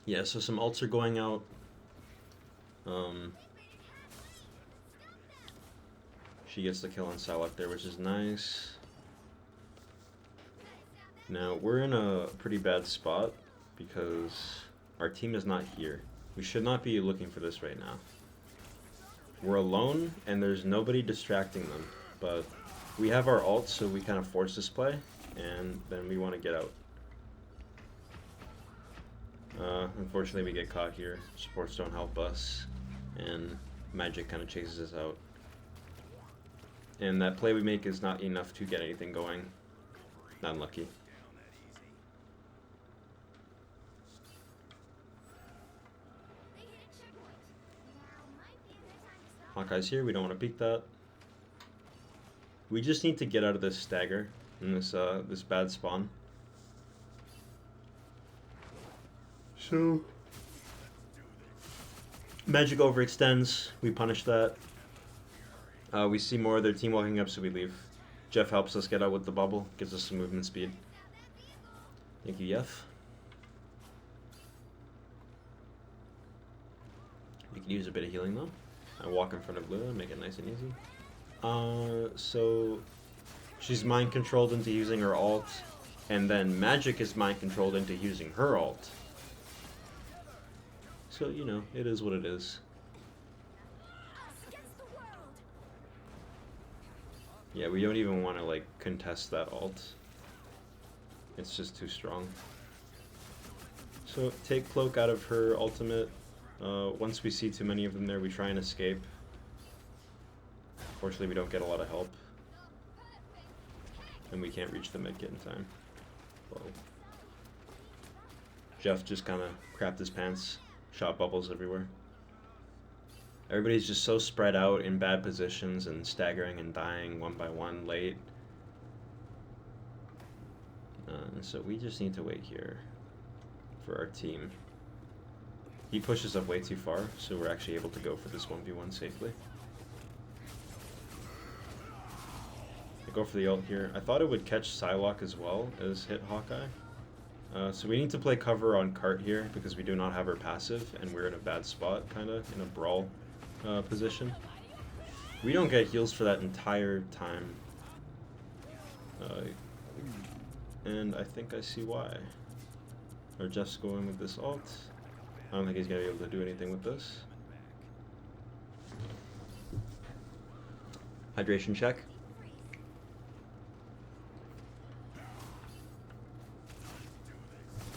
Yeah, so some ults are going out. She gets the kill on Psylocke there, which is nice. Now, we're in a pretty bad spot because our team is not here. We should not be looking for this right now. We're alone, and there's nobody distracting them. But we have our ult, so we kind of force this play, and then we want to get out. Unfortunately, we get caught here. Supports don't help us, and Magic kind of chases us out. And that play we make is not enough to get anything going. Not unlucky. Hawkeye's here. We don't want to peek that. We just need to get out of this stagger in this this bad spawn. So, Magic overextends, we punish that. We see more of their team walking up, so we leave. Jeff helps us get out with the bubble, gives us some movement speed. Thank you, Jeff. We could use a bit of healing though. I walk in front of Lua, make it nice and easy. So, she's mind controlled into using her ult, and then Magic is mind controlled into using her ult. So, you know, it is what it is. Yeah, we don't even want to, like, contest that ult. It's just too strong. So, take Cloak out of her ultimate. Once we see too many of them there, we try and escape. Fortunately, we don't get a lot of help. And we can't reach the mid-kit in time. Whoa. Jeff just kind of crapped his pants. Shot bubbles everywhere. Everybody's just so spread out in bad positions and staggering and dying one by one late. So we just need to wait here for our team. He pushes up way too far, so we're actually able to go for this 1v1 safely. I go for the ult here. I thought it would catch Psylocke as well as hit Hawkeye. So we need to play cover on Cart here because we do not have her passive and we're in a bad spot, kind of, in a brawl position. We don't get heals for that entire time. And I think I see why. Or Jeff's going with this ult. I don't think he's going to be able to do anything with this. Hydration check.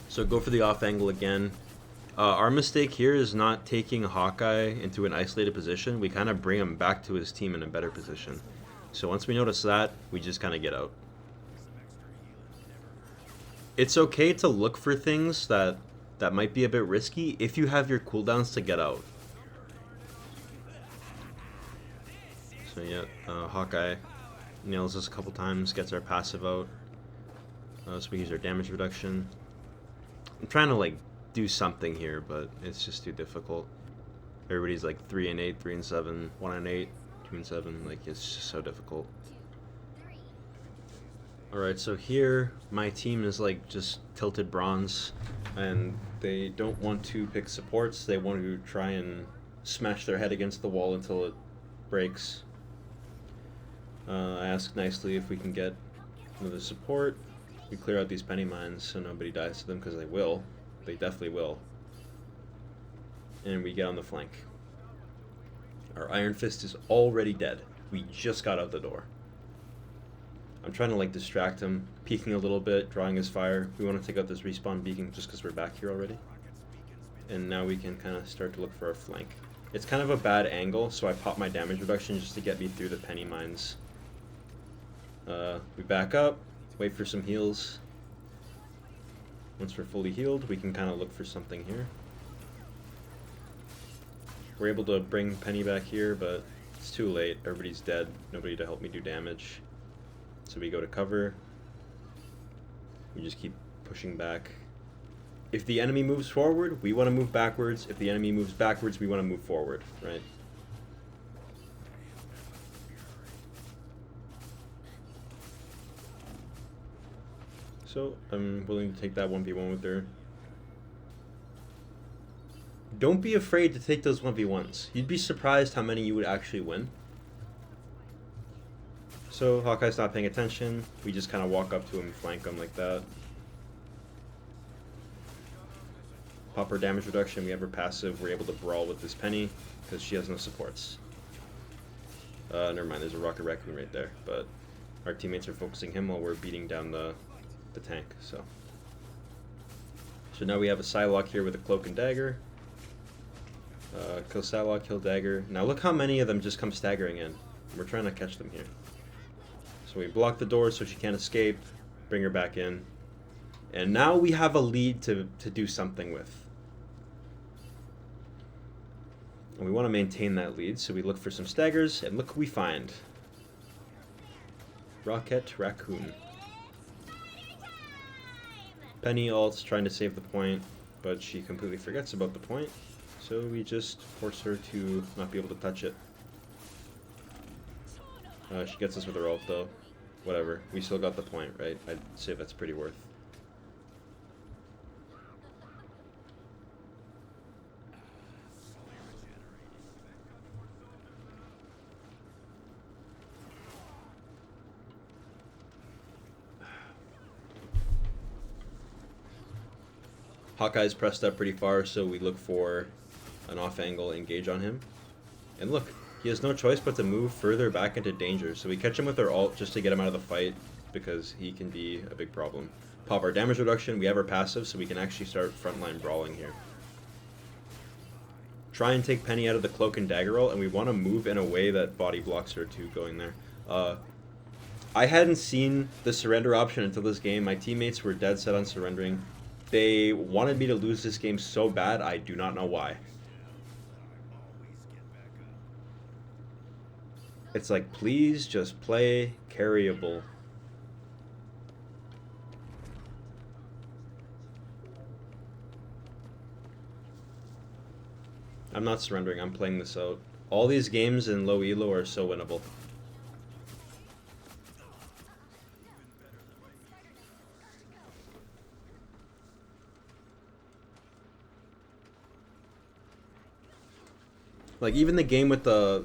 So go for the off angle again. Our mistake here is not taking Hawkeye into an isolated position. We kind of bring him back to his team in a better position. So once we notice that, we just kind of get out. It's okay to look for things that might be a bit risky if you have your cooldowns to get out. So yeah, Hawkeye nails us a couple times, gets our passive out. So we use our damage reduction. I'm trying to like do something here, but it's just too difficult. Everybody's like 3 and 8, 3 and 7, 1 and 8, 2 and 7. Like it's just so difficult. Alright, so here my team is like just tilted bronze, and they don't want to pick supports. They want to try and smash their head against the wall until it breaks. I ask nicely if we can get another support. We clear out these penny mines so nobody dies to them, because they will. They definitely will. And we get on the flank. Our Iron Fist is already dead. We just got out the door. I'm trying to like distract him, peeking a little bit, drawing his fire. We want to take out this respawn beacon just because we're back here already. And now we can kind of start to look for our flank. It's kind of a bad angle, so I pop my damage reduction just to get me through the penny mines. We back up, wait for some heals. Once we're fully healed, we can kind of look for something here. We're able to bring Penny back here, but it's too late. Everybody's dead. Nobody to help me do damage. So we go to cover. We just keep pushing back. If the enemy moves forward, we want to move backwards. If the enemy moves backwards, we want to move forward, right? So I'm willing to take that 1v1 with her. Don't be afraid to take those 1v1s. You'd be surprised how many you would actually win. So Hawkeye's not paying attention. We just kind of walk up to him and flank him like that. Pop her damage reduction. We have her passive. We're able to brawl with this Penny because she has no supports. Never mind, there's a Rocket Raccoon right there. But our teammates are focusing him while we're beating down the tank. So now we have a Psylocke here with a Cloak and Dagger. Kill Psylocke, kill Dagger. Now look how many of them just come staggering in. We're trying to catch them here. So we block the door so she can't escape. Bring her back in. And now we have a lead to do something with. And we want to maintain that lead, so we look for some staggers, and look who we find. Rocket Raccoon. Penny ults, trying to save the point, but she completely forgets about the point, so we just force her to not be able to touch it. She gets us with her ult though. Whatever, we still got the point, right? I'd say that's pretty worth. Hawkeye's pressed up pretty far, so we look for an off-angle engage on him. And look, he has no choice but to move further back into danger, so we catch him with our ult just to get him out of the fight, because he can be a big problem. Pop our damage reduction, we have our passive, so we can actually start frontline brawling here. Try and take Penny out of the Cloak and Dagger ult, and we want to move in a way that body blocks her to going there. I hadn't seen the surrender option until this game. My teammates were dead set on surrendering. They wanted me to lose this game so bad, I do not know why. It's like, please just play carryable. I'm not surrendering. I'm playing this out. All these games in low elo are so winnable. Like, even the game with the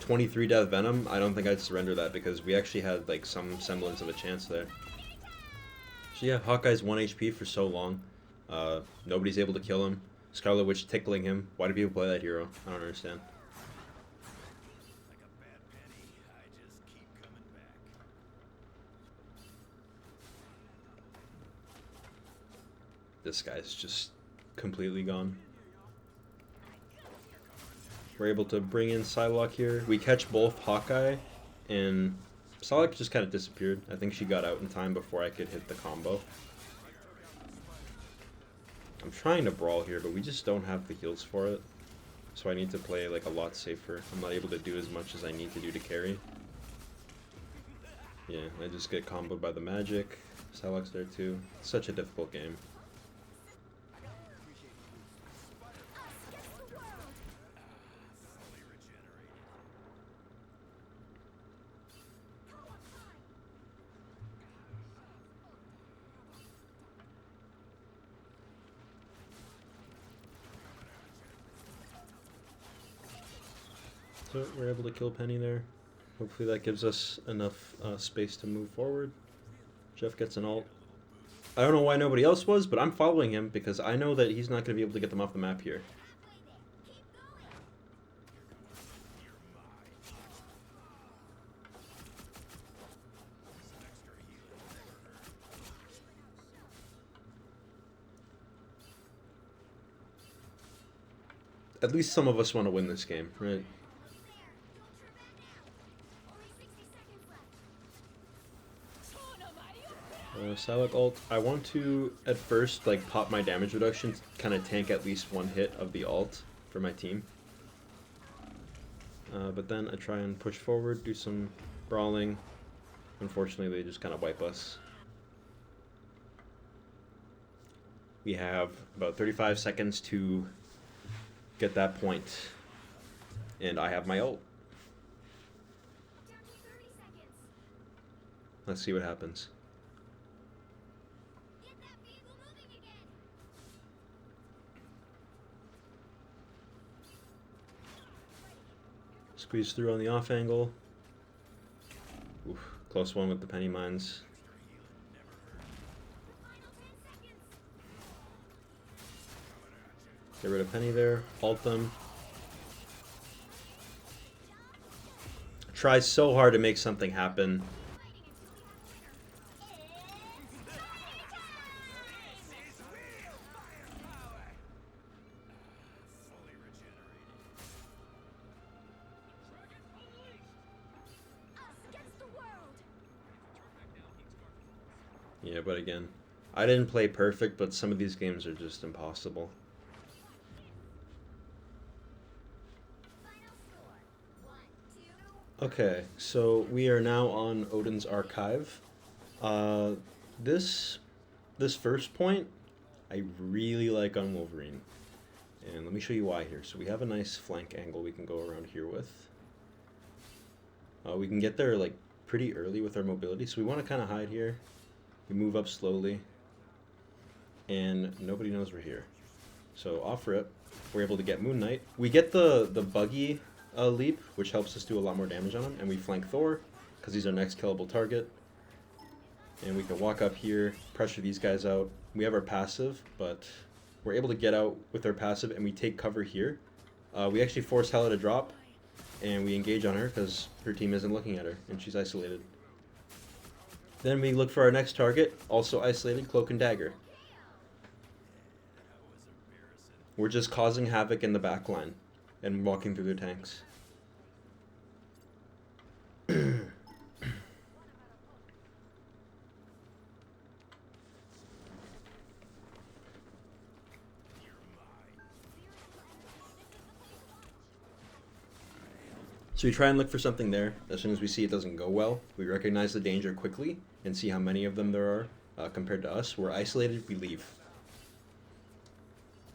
23 death Venom, I don't think I'd surrender that because we actually had, like, some semblance of a chance there. So yeah, Hawkeye's 1 HP for so long. Nobody's able to kill him. Scarlet Witch tickling him. Why do people play that hero? I don't understand. This guy's just completely gone. We're able to bring in Psylocke here. We catch both Hawkeye, and Psylocke just kind of disappeared. I think she got out in time before I could hit the combo. I'm trying to brawl here, but we just don't have the heals for it. So I need to play like a lot safer. I'm not able to do as much as I need to do to carry. Yeah, I just get comboed by the magic. Psylocke's there too. It's such a difficult game. So we're able to kill Penny there. Hopefully that gives us enough space to move forward. Jeff gets an ult. I don't know why nobody else was, but I'm following him because I know that he's not going to be able to get them off the map here. At least some of us want to win this game, right? Psylocke ult. I want to, at first, like, pop my damage reduction, kind of tank at least one hit of the ult for my team. But then I try and push forward, do some brawling. Unfortunately, they just kind of wipe us. We have about 35 seconds to get that point, and I have my ult. Let's see what happens. Squeeze through on the off angle. Oof, close one with the penny mines. Get rid of Penny there. Ult them. Try so hard to make something happen. Yeah, but again, I didn't play perfect, but some of these games are just impossible. Okay, so we are now on Odin's Archive. This first point, I really like on Wolverine. And let me show you why here. So we have a nice flank angle we can go around here with. We can get there like pretty early with our mobility, so we want to kind of hide here. We move up slowly, and nobody knows we're here. So off rip, we're able to get Moon Knight. We get the buggy leap, which helps us do a lot more damage on him, and we flank Thor, because he's our next killable target. And we can walk up here, pressure these guys out. We have our passive, but we're able to get out with our passive, and we take cover here. We actually force Hela to drop, and we engage on her, because her team isn't looking at her, and she's isolated. Then we look for our next target, also isolated, Cloak and Dagger. We're just causing havoc in the back line and walking through their tanks. So we try and look for something there. As soon as we see it doesn't go well, we recognize the danger quickly and see how many of them there are compared to us. We're isolated, we leave.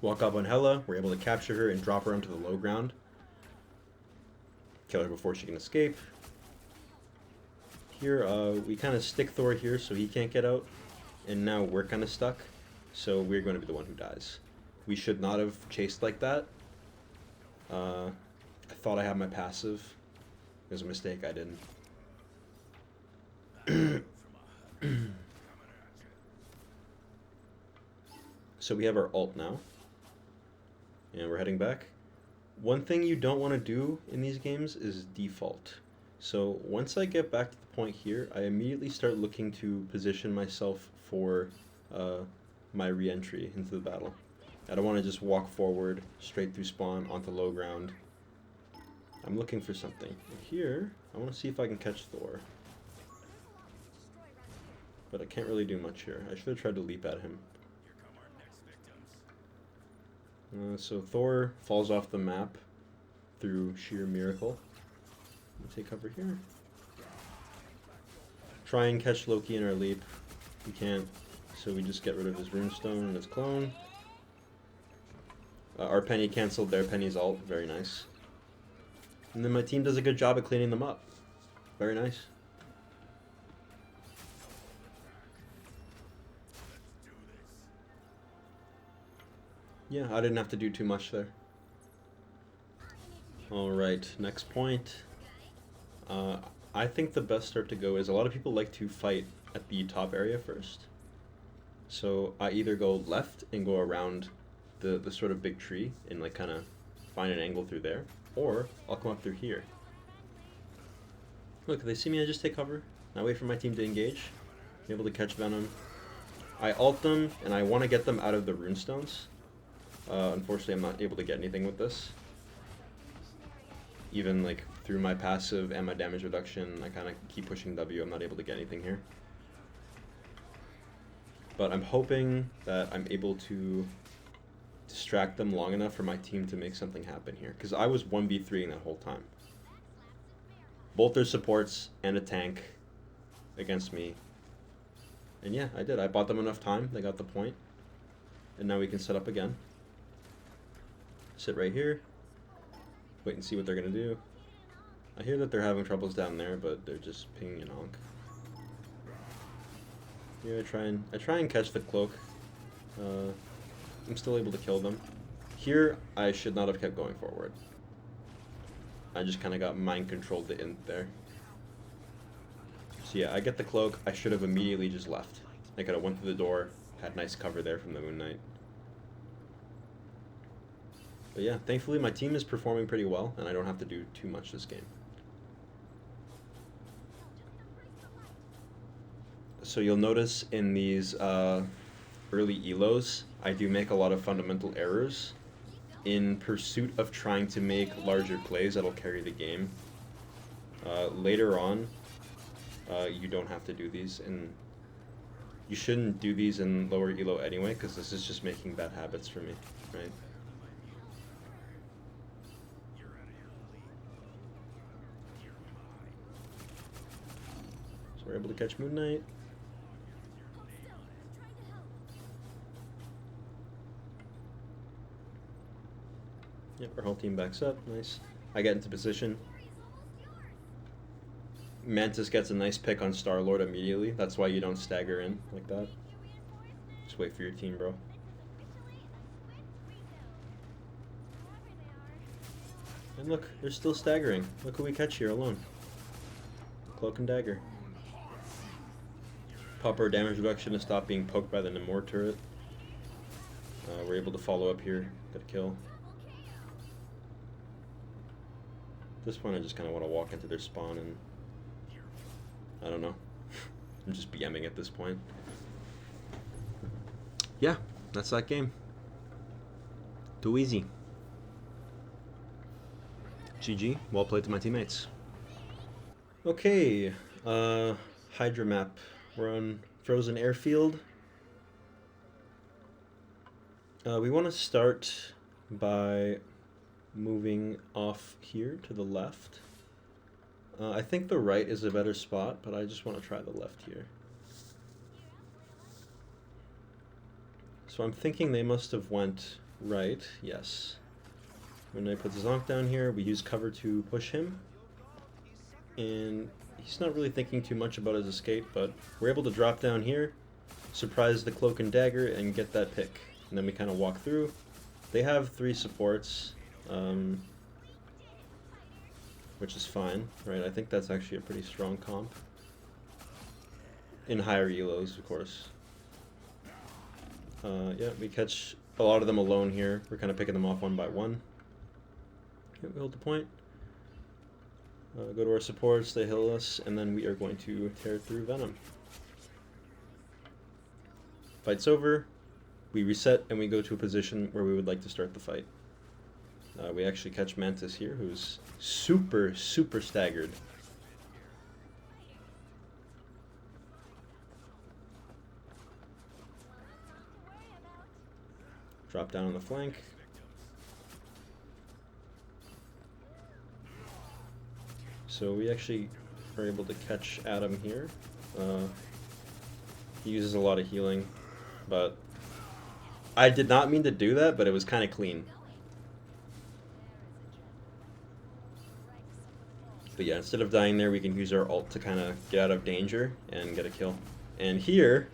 Walk up on Hela, we're able to capture her and drop her onto the low ground. Kill her before she can escape. Here, we kind of stick Thor here so he can't get out. And now we're kind of stuck, so we're going to be the one who dies. We should not have chased like that. I thought I had my passive. It was a mistake, I didn't. So we have our ult now. And we're heading back. One thing you don't want to do in these games is default. So once I get back to the point here, I immediately start looking to position myself for my re-entry into the battle. I don't want to just walk forward, straight through spawn, onto low ground. I'm looking for something. And here, I want to see if I can catch Thor. But I can't really do much here. I should have tried to leap at him. So Thor falls off the map through sheer miracle. We'll take cover here. Try and catch Loki in our leap. We can't, so we just get rid of his runestone and his clone. Our penny canceled their penny's ult. Very nice. And then my team does a good job at cleaning them up. Very nice. Yeah, I didn't have to do too much there. Alright, next point. I think the best start to go is a lot of people like to fight at the top area first. So I either go left and go around the sort of big tree and like kind of find an angle through there, or I'll come up through here. Look, if they see me, I just take cover. I wait for my team to engage. I'm able to catch Venom. I ult them, and I want to get them out of the runestones. Unfortunately, I'm not able to get anything with this. Even like through my passive and my damage reduction, I kind of keep pushing W. I'm not able to get anything here. But I'm hoping that I'm able to distract them long enough for my team to make something happen here. Because I was 1v3ing that whole time. Both their supports and a tank against me. And yeah, I did. I bought them enough time. They got the point. And now we can set up again. Sit right here. Wait and see what they're going to do. I hear that they're having troubles down there, but they're just pinging an onk. Here I try and catch the cloak. I'm still able to kill them. Here, I should not have kept going forward. I just kind of got mind-controlled the int there. So yeah, I get the cloak. I should have immediately just left. I could have went through the door, had nice cover there from the Moon Knight. But yeah, thankfully my team is performing pretty well, and I don't have to do too much this game. So you'll notice in these early elos, I do make a lot of fundamental errors in pursuit of trying to make larger plays that'll carry the game. Later on, you don't have to do these, and you shouldn't do these in lower elo anyway, because this is just making bad habits for me, right? So we're able to catch Moon Knight. Yep, our whole team backs up. Nice. I get into position. Mantis gets a nice pick on Star-Lord immediately. That's why you don't stagger in like that. Just wait for your team, bro. And look, they're still staggering. Look who we catch here alone. Cloak and Dagger. Pop our damage reduction to stop being poked by the Namor turret. We're able to follow up here. Get a kill. At this point, I just kind of want to walk into their spawn and... I don't know. I'm just BMing at this point. Yeah, that's that game. Too easy. GG. Well played to my teammates. Okay. Hydra map. We're on Frozen Airfield. We want to start by moving off here to the left. I think the right is a better spot, but I just want to try the left here. So I'm thinking they must have went right, yes. When I put the Zonk down here, we use cover to push him. And he's not really thinking too much about his escape, but we're able to drop down here, surprise the cloak and dagger, and get that pick. And then we kind of walk through. They have 3 supports, which is fine, right? I think that's actually a pretty strong comp. In higher elos, of course. Yeah, we catch a lot of them alone here. We're kind of picking them off one by one. Okay, we hold the point. Go to our supports, they heal us, and then we are going to tear through Venom. Fight's over. We reset and we go to a position where we would like to start the fight. We actually catch Mantis here, who's super, super staggered. Drop down on the flank. So we actually are able to catch Adam here. He uses a lot of healing, but I did not mean to do that, but it was kind of clean. But yeah, instead of dying there, we can use our ult to kind of get out of danger and get a kill. And here,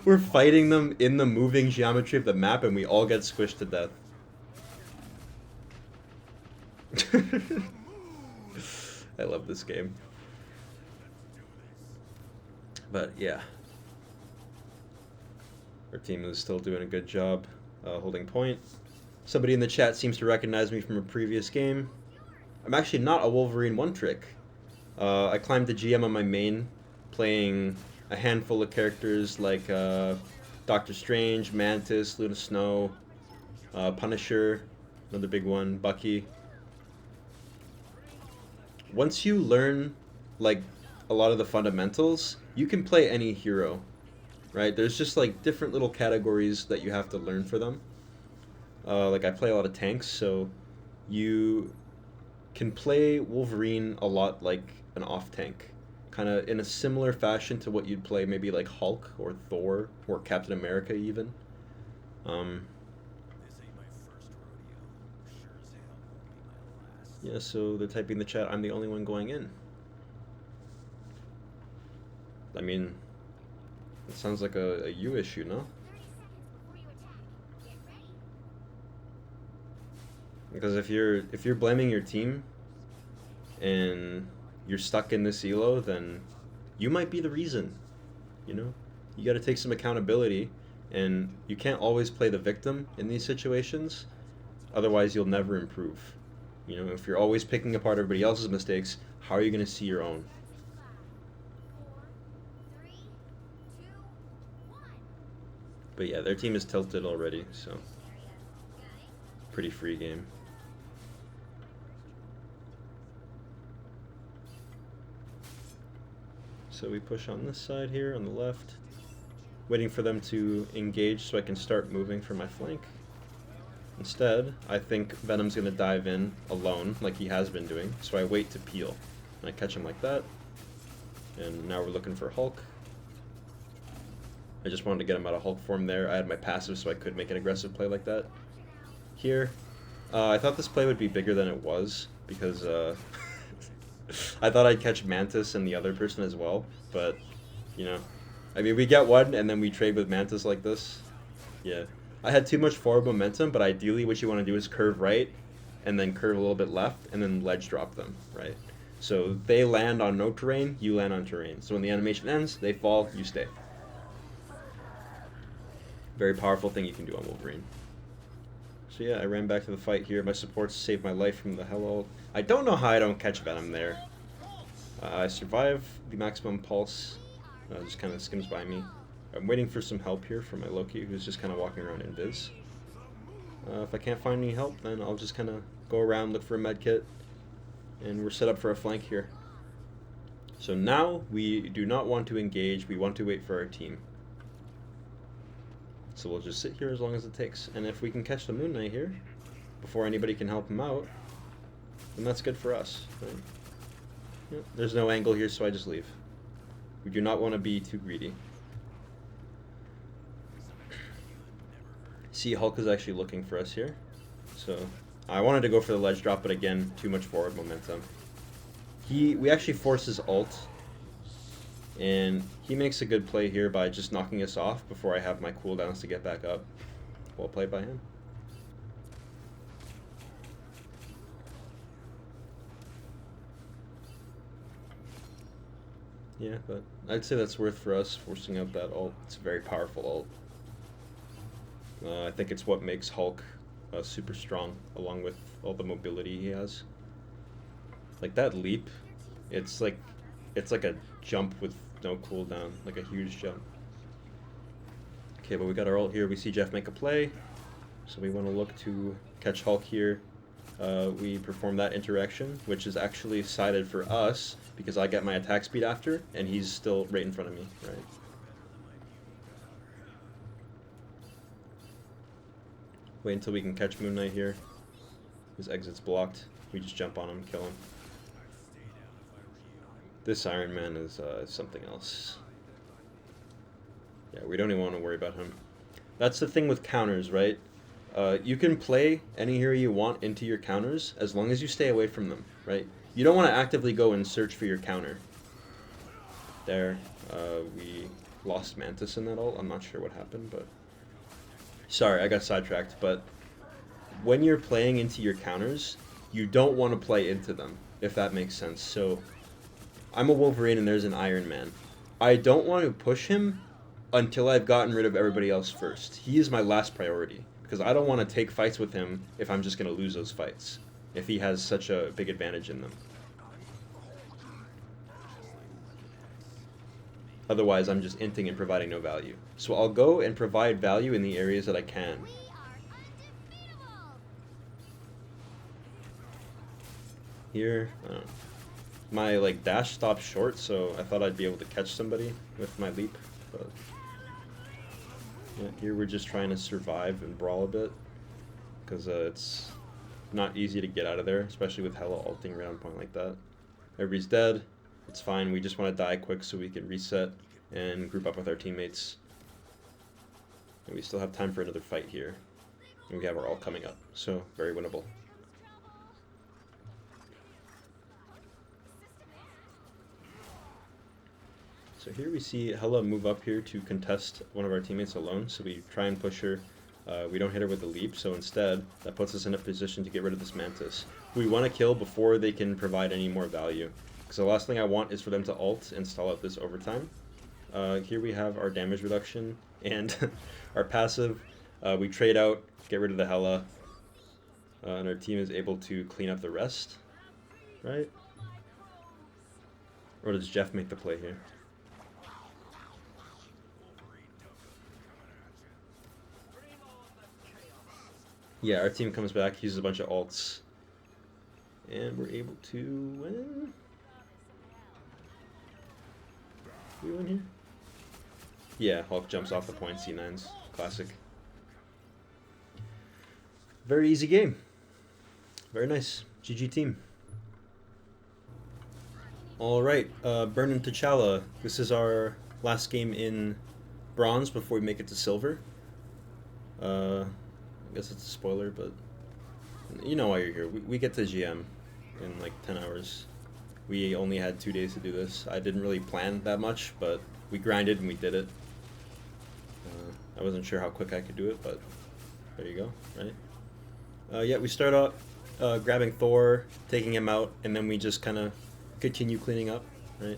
we're fighting them in the moving geometry of the map, and we all get squished to death. I love this game. But yeah, our team is still doing a good job holding point. Somebody in the chat seems to recognize me from a previous game. I'm actually not a Wolverine one-trick. I climbed the GM on my main, playing a handful of characters like Doctor Strange, Mantis, Luna Snow, Punisher, another big one, Bucky. Once you learn like a lot of the fundamentals, you can play any hero, right? There's just like different little categories that you have to learn for them. Like I play a lot of tanks, so you can play Wolverine a lot like an off tank, kind of in a similar fashion to what you'd play maybe like Hulk or Thor or Captain America even. Yeah, so they're typing in the chat, I'm the only one going in. I mean, it sounds like a you issue, no? Because if you're blaming your team and you're stuck in this elo, then you might be the reason, you know? You got to take some accountability, and you can't always play the victim in these situations, otherwise you'll never improve. You know, if you're always picking apart everybody else's mistakes, how are you going to see your own? But yeah, their team is tilted already, so pretty free game. So we push on this side here, on the left, waiting for them to engage so I can start moving for my flank. Instead, I think Venom's going to dive in alone, like he has been doing, so I wait to peel. And I catch him like that, and now we're looking for Hulk. I just wanted to get him out of Hulk form there. I had my passive so I could make an aggressive play like that. Here, I thought this play would be bigger than it was, because I thought I'd catch Mantis and the other person as well, but, you know, I mean, we get one, and then we trade with Mantis like this. Yeah. I had too much forward momentum, but ideally what you want to do is curve right, and then curve a little bit left, and then ledge drop them, right? So they land on no terrain, you land on terrain. So when the animation ends, they fall, you stay. Very powerful thing you can do on Wolverine. So yeah, I ran back to the fight here. My supports saved my life from the hell ult. I don't know how I don't catch Venom there. I survive the maximum pulse. Just kind of skims by me. I'm waiting for some help here from my Loki, who's just kind of walking around in Viz. If I can't find any help, then I'll just kind of go around, look for a medkit, and we're set up for a flank here. So now we do not want to engage, we want to wait for our team. So we'll just sit here as long as it takes, and if we can catch the Moon Knight here, before anybody can help him out, then that's good for us. Right? Yep. There's no angle here, so I just leave. We do not want to be too greedy. See, Hulk is actually looking for us here. So I wanted to go for the ledge drop, but again, too much forward momentum. We actually force his ult, and he makes a good play here by just knocking us off before I have my cooldowns to get back up. Well played by him. Yeah, but I'd say that's worth for us, forcing out that ult. It's a very powerful ult. I think it's what makes Hulk super strong, along with all the mobility he has. Like that leap, it's like a jump with no cooldown, like a huge jump. Okay, but we got our ult here. We see Jeff make a play, so we want to look to catch Hulk here. We perform that interaction, which is actually sided for us because I get my attack speed after, and he's still right in front of me, right? Wait until we can catch Moon Knight here. His exit's blocked. We just jump on him, kill him. This Iron Man is something else. Yeah, we don't even want to worry about him. That's the thing with counters, right? You can play any hero you want into your counters as long as you stay away from them, right? You don't want to actively go and search for your counter. There, we lost Mantis in that ult. I'm not sure what happened, but... Sorry, I got sidetracked, but when you're playing into your counters, you don't want to play into them, if that makes sense. So, I'm a Wolverine and there's an Iron Man. I don't want to push him until I've gotten rid of everybody else first. He is my last priority, because I don't want to take fights with him if I'm just going to lose those fights, if he has such a big advantage in them. Otherwise, I'm just inting and providing no value. So I'll go and provide value in the areas that I can. Here, my like dash stopped short, so I thought I'd be able to catch somebody with my leap. But yeah, here we're just trying to survive and brawl a bit, because it's not easy to get out of there, especially with Hela ulting around point like that. Everybody's dead. It's fine. We just want to die quick so we can reset and group up with our teammates. And we still have time for another fight here. And we have our ult coming up, so very winnable. So here we see Hela move up here to contest one of our teammates alone, so we try and push her. We don't hit her with the leap, so instead, that puts us in a position to get rid of this Mantis. We want to kill before they can provide any more value, because the last thing I want is for them to ult and stall out this overtime. Here we have our damage reduction and our passive. We trade out, get rid of the Hela, and our team is able to clean up the rest, right? Or does Jeff make the play here? Yeah, our team comes back, uses a bunch of ults, and we're able to win. We win here? Yeah, Hulk jumps off the point, C9s. Classic. Very easy game. Very nice. GG team. Alright, Burn T'Challa. This is our last game in bronze before we make it to silver. I guess it's a spoiler, but you know why you're here. We get to GM in like 10 hours. We only had 2 days to do this. I didn't really plan that much, but we grinded and we did it. I wasn't sure how quick I could do it, but there you go, right? Yeah, we start out grabbing Thor, taking him out, and then we just kind of continue cleaning up, right?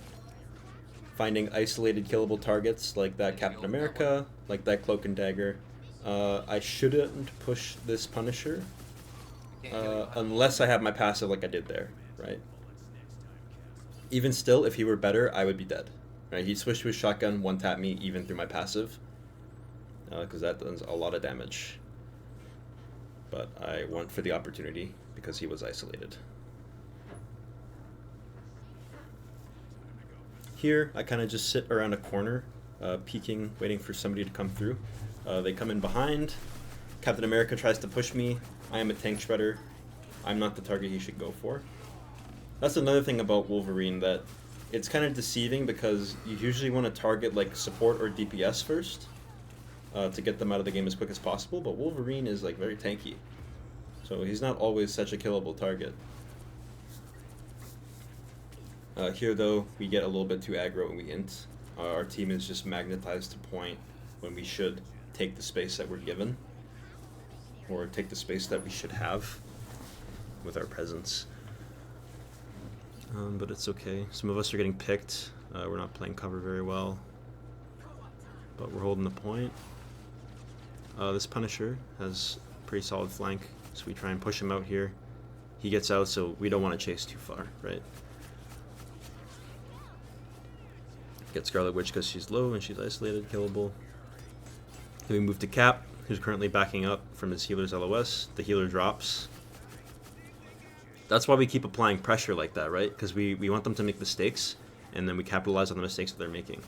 Finding isolated killable targets like that Captain America, like that Cloak and Dagger. I shouldn't push this Punisher unless I have my passive like I did there, right? Even still, if he were better, I would be dead, right? He switched to his shotgun, one-tap me even through my passive, because that does a lot of damage. But I went for the opportunity because he was isolated. Here, I kind of just sit around a corner, peeking, waiting for somebody to come through. They come in behind. Captain America tries to push me. I am a tank shredder. I'm not the target he should go for. That's another thing about Wolverine, that it's kind of deceiving because you usually want to target like support or DPS first. to get them out of the game as quick as possible, but Wolverine is like very tanky. So he's not always such a killable target. Here though, we get a little bit too aggro when we int. Our team is just magnetized to point when we should take the space that we're given. Or take the space that we should have with our presence. But it's okay. Some of us are getting picked. We're not playing cover very well. But we're holding the point. This Punisher has pretty solid flank, so we try and push him out here. He gets out, so we don't want to chase too far, right? Get Scarlet Witch because she's low and she's isolated, killable. Then we move to Cap, who's currently backing up from his healer's LOS. The healer drops. That's why we keep applying pressure like that, right? Because we want them to make mistakes, and then we capitalize on the mistakes that they're making.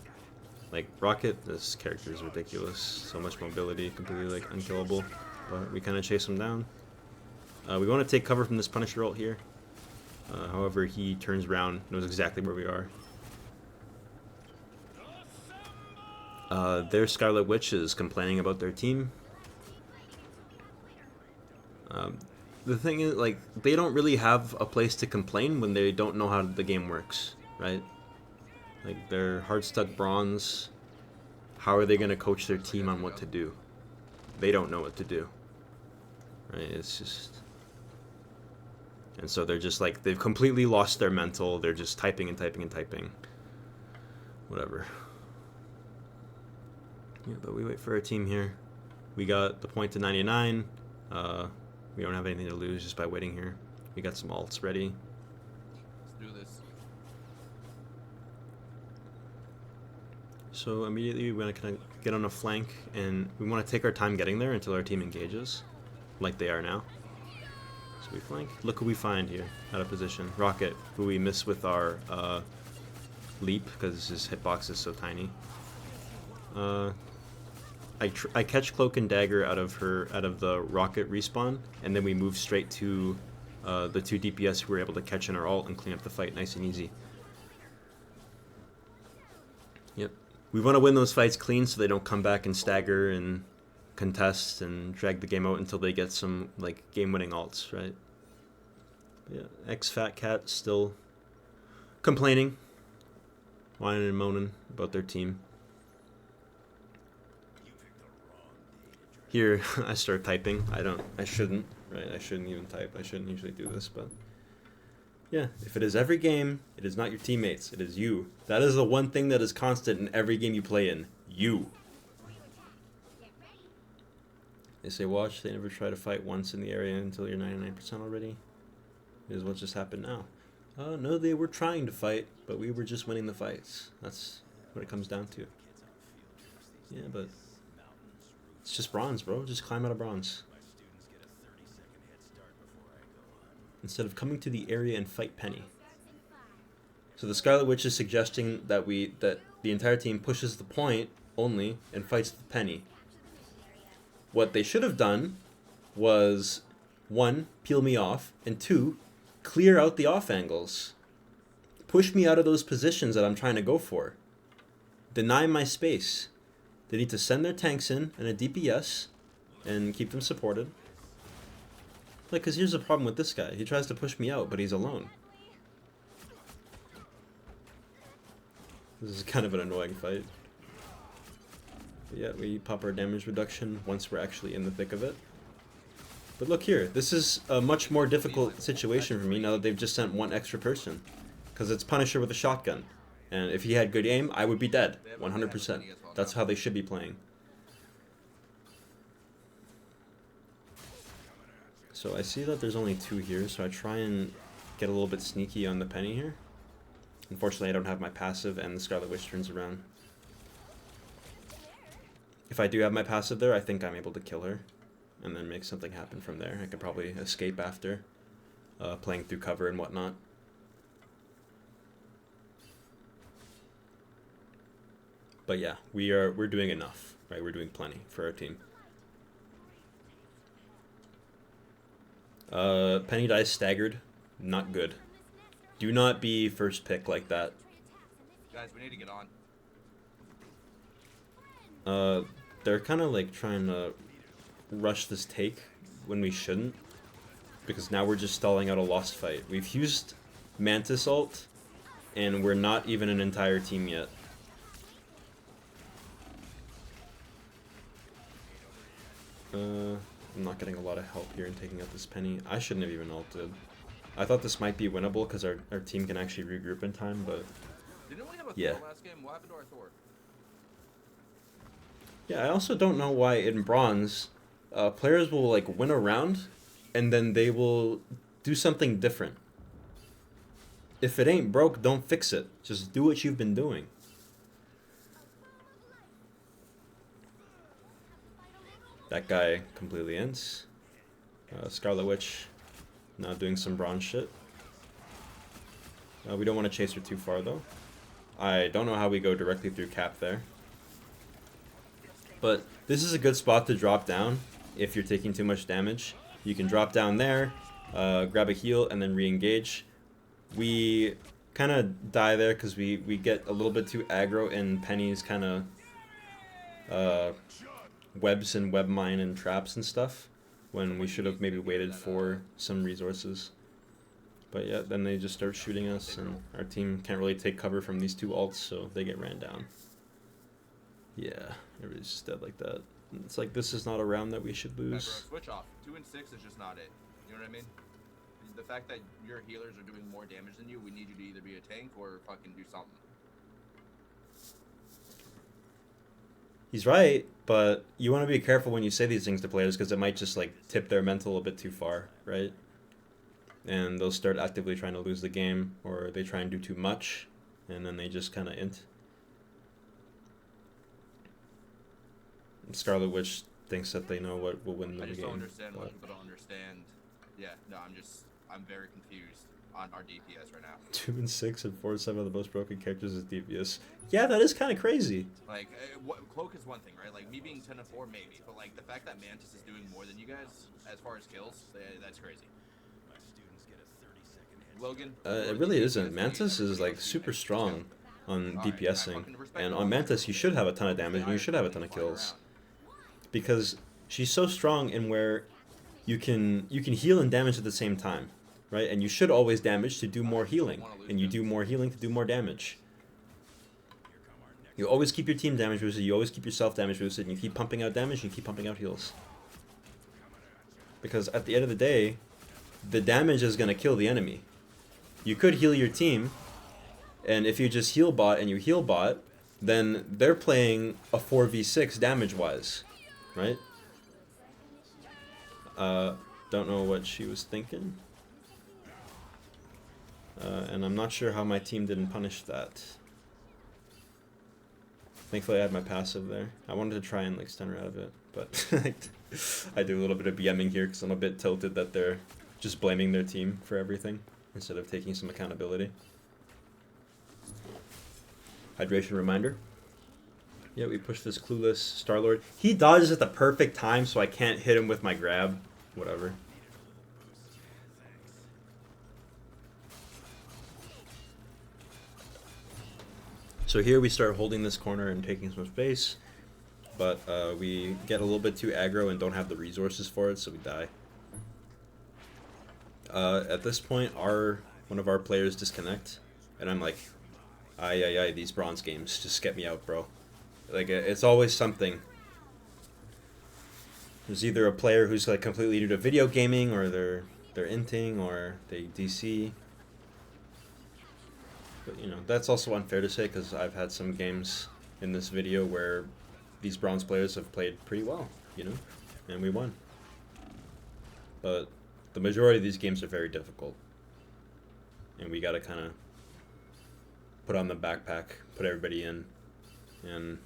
Like, Rocket, this character is ridiculous. So much mobility, completely, like, unkillable. But we kind of chase him down. We want to take cover from this Punisher ult here. However, he turns around, knows exactly where we are. Their Scarlet Witch is complaining about their team. The thing is, like, they don't really have a place to complain when they don't know how the game works, right? Like, they're hard-stuck bronze. How are they going to coach their team on what to do? They don't know what to do, right? It's just... And so they're just, like, they've completely lost their mental. They're just typing and typing and typing. Whatever. Yeah, but we wait for our team here. We got the point to 99. We don't have anything to lose just by waiting here. We got some ults ready. Let's do this. So immediately we want to kind of get on a flank, and we want to take our time getting there until our team engages, like they are now. So we flank. Look who we find here, out of position. Rocket, who we miss with our leap because his hitbox is so tiny. I catch Cloak and Dagger out of the Rocket respawn, and then we move straight to the two DPS who were able to catch in our ult and clean up the fight nice and easy. Yep. We want to win those fights clean so they don't come back and stagger and contest and drag the game out until they get some, like, game-winning ults, right? But yeah, ex-Fat Cat still complaining, whining and moaning about their team. Here, I start typing. I shouldn't, right? I shouldn't even type. I shouldn't usually do this, but... Yeah, if it is every game, it is not your teammates. It is you. That is the one thing that is constant in every game you play in. You. They say, watch, they never try to fight once in the area until you're 99% already. Is what just happened now. No, they were trying to fight, but we were just winning the fights. That's what it comes down to. Yeah, but... It's just bronze, bro. Just climb out of bronze. Instead of coming to the area and fight Penny. So the Scarlet Witch is suggesting that the entire team pushes the point only and fights the Penny. What they should have done was, 1, peel me off, and 2, clear out the off angles. Push me out of those positions that I'm trying to go for. Deny my space. They need to send their tanks in and a DPS and keep them supported. Like, because here's the problem with this guy. He tries to push me out, but he's alone. This is kind of an annoying fight. But yeah, we pop our damage reduction once we're actually in the thick of it. But look here. This is a much more difficult situation for me now that they've just sent one extra person. Because it's Punisher with a shotgun. And if he had good aim, I would be dead. 100%. That's how they should be playing. So I see that there's only 2 here, so I try and get a little bit sneaky on the Penny here. Unfortunately, I don't have my passive, and the Scarlet Witch turns around. If I do have my passive there, I think I'm able to kill her, and then make something happen from there. I could probably escape after, playing through cover and whatnot. But yeah, we're doing enough, right? We're doing plenty for our team. Penny dies staggered. Not good. Do not be first pick like that. Guys, we need to get on. they're kind of like trying to rush this take when we shouldn't, because now we're just stalling out a lost fight. We've used Mantis ult, and we're not even an entire team yet. I'm not getting a lot of help here in taking out this penny. I shouldn't have even ulted. I thought this might be winnable because our team can actually regroup in time, but Didn't we have a yeah. Thor last game? What happened to our Thor? Yeah, I also don't know why in bronze, players will like win a round, and then they will do something different. If it ain't broke, don't fix it. Just do what you've been doing. That guy completely ends. Scarlet Witch now doing some bronze shit. We don't want to chase her too far though. I don't know how we go directly through cap there. But this is a good spot to drop down if you're taking too much damage. You can drop down there, grab a heal, and then re-engage. We kind of die there because we get a little bit too aggro in Penny's kind of webs and web mine and traps and stuff, when we should have maybe waited for some resources. But yeah, then they just start shooting us, and our team can't really take cover from these two ults, so they get ran down. Yeah, everybody's just dead like that. It's like, this is not a round that we should lose. Switch off. 2 and 6 is just not it. You know what I mean? The fact that your healers are doing more damage than you, we need you to either be a tank or fucking do something. He's right, but you want to be careful when you say these things to players, because it might just like tip their mental a bit too far, right? And they'll start actively trying to lose the game, or they try and do too much, and then they just kind of int. Scarlet Witch thinks that they know what will win the game. I just don't understand why people don't understand. Yeah, no, I'm very confused on our DPS right now. 2 and 6 and 4 and 7 of the most broken characters is DPS. Yeah, that is kind of crazy. Like, Cloak is one thing, right? Like, me being 10 and 4, maybe. But, like, the fact that Mantis is doing more than you guys as far as kills, that's crazy. Logan? It really isn't. Mantis is, like, super strong on DPSing. And on Mantis, you should have a ton of damage, and you should have a ton of kills. Because she's so strong in where you can heal and damage at the same time, right? And you should always damage to do more healing, and you do more healing to do more damage. You always keep your team damage boosted, you always keep yourself damage boosted, and you keep pumping out damage, and you keep pumping out heals. Because at the end of the day, the damage is going to kill the enemy. You could heal your team, and if you just heal bot and you heal bot, then they're playing a 4v6 damage-wise, right? Don't know what she was thinking. And I'm not sure how my team didn't punish that. Thankfully I had my passive there. I wanted to try and like stun her out of it, but I do a little bit of BMing here because I'm a bit tilted that they're just blaming their team for everything instead of taking some accountability. Hydration reminder. Yeah, we push this clueless Star-Lord. He dodges at the perfect time, so I can't hit him with my grab. Whatever. So here we start holding this corner and taking some space, but we get a little bit too aggro and don't have the resources for it, so we die. At this point, one of our players disconnect, and I'm like, aye, these bronze games, just get me out, bro. Like, it's always something. There's either a player who's like completely new to video gaming, or they're inting, or they DC. But you know, that's also unfair to say because I've had some games in this video where these bronze players have played pretty well, you know, and we won. But the majority of these games are very difficult, and we gotta kind of put on the backpack, put everybody in, and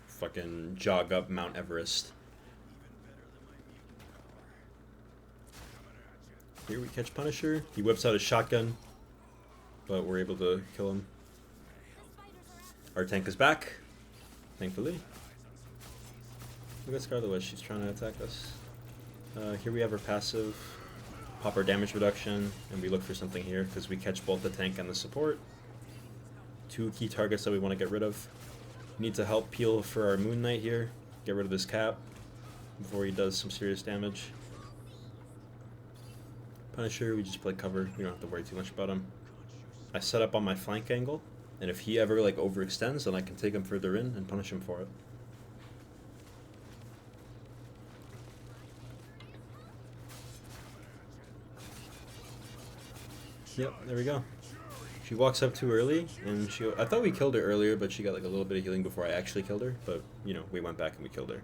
fucking jog up Mount Everest. Here we catch Punisher. He whips out his shotgun, but we're able to kill him. Our tank is back, thankfully. Look at Scarlet Witch, she's trying to attack us. Here we have our passive, pop our damage reduction, and we look for something here because we catch both the tank and the support. 2 key targets that we want to get rid of. We need to help peel for our Moon Knight here. Get rid of this cap before he does some serious damage. Punisher, we just play cover. We don't have to worry too much about him. I set up on my flank angle, and if he ever like overextends, then I can take him further in and punish him for it. Yep, there we go. She walks up too early, and I thought we killed her earlier, but she got like a little bit of healing before I actually killed her, but, you know, we went back and we killed her.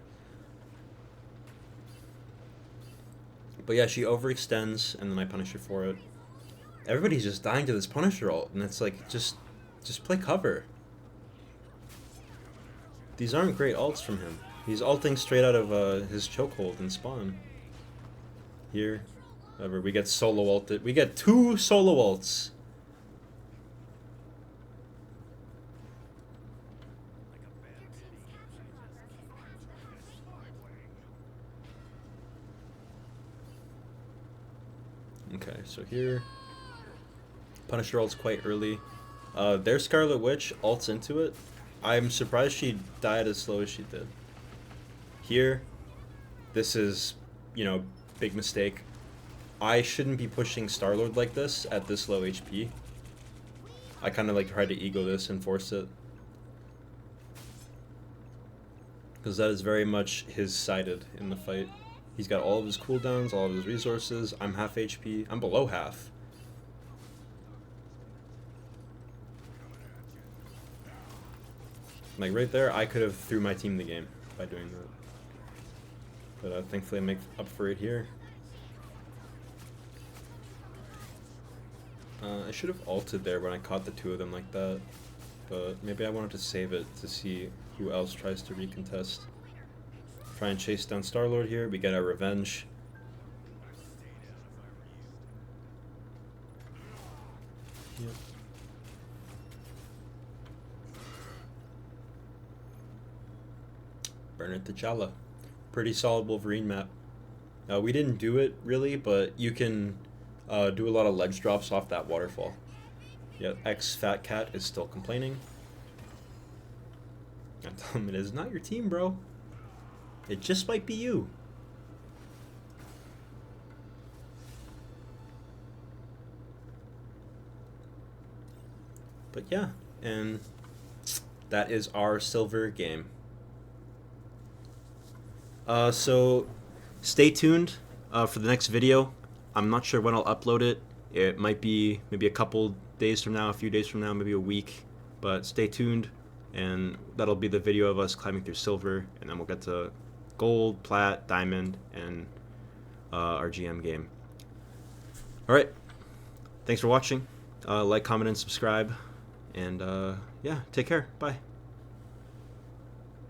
But yeah, she overextends, and then I punish her for it. Everybody's just dying to this Punisher ult, and it's like, just play cover. These aren't great ults from him. He's ulting straight out of his chokehold and spawn. Here, whatever, we get solo ulted. We get 2 solo ults. Okay, so here, Punisher ults quite early. Their Scarlet Witch ults into it. I'm surprised she died as slow as she did. Here, this is, you know, big mistake. I shouldn't be pushing Star-Lord like this at this low HP. I kind of like tried to ego this and force it. Because that is very much his sided in the fight. He's got all of his cooldowns, all of his resources. I'm half HP. I'm below half. Like right there, I could have threw my team the game by doing that. But thankfully I make up for it here. I should have ulted there when I caught the 2 of them like that. But maybe I wanted to save it to see who else tries to recontest. Try and chase down Star-Lord here. We get our revenge. Yep. Burn it to Chala. Pretty solid Wolverine map. We didn't do it really, but you can do a lot of ledge drops off that waterfall. Yep, Fat Cat is still complaining. I tell him it is not your team, bro. It just might be you. But yeah, and that is our silver game. So stay tuned for the next video. I'm not sure when I'll upload it. It might be maybe a couple days from now, a few days from now, maybe a week. But stay tuned, and that'll be the video of us climbing through silver, and then we'll get to gold, plat, diamond, and our GM game. Alright, thanks for watching. Like, comment, and subscribe. And yeah, take care. Bye.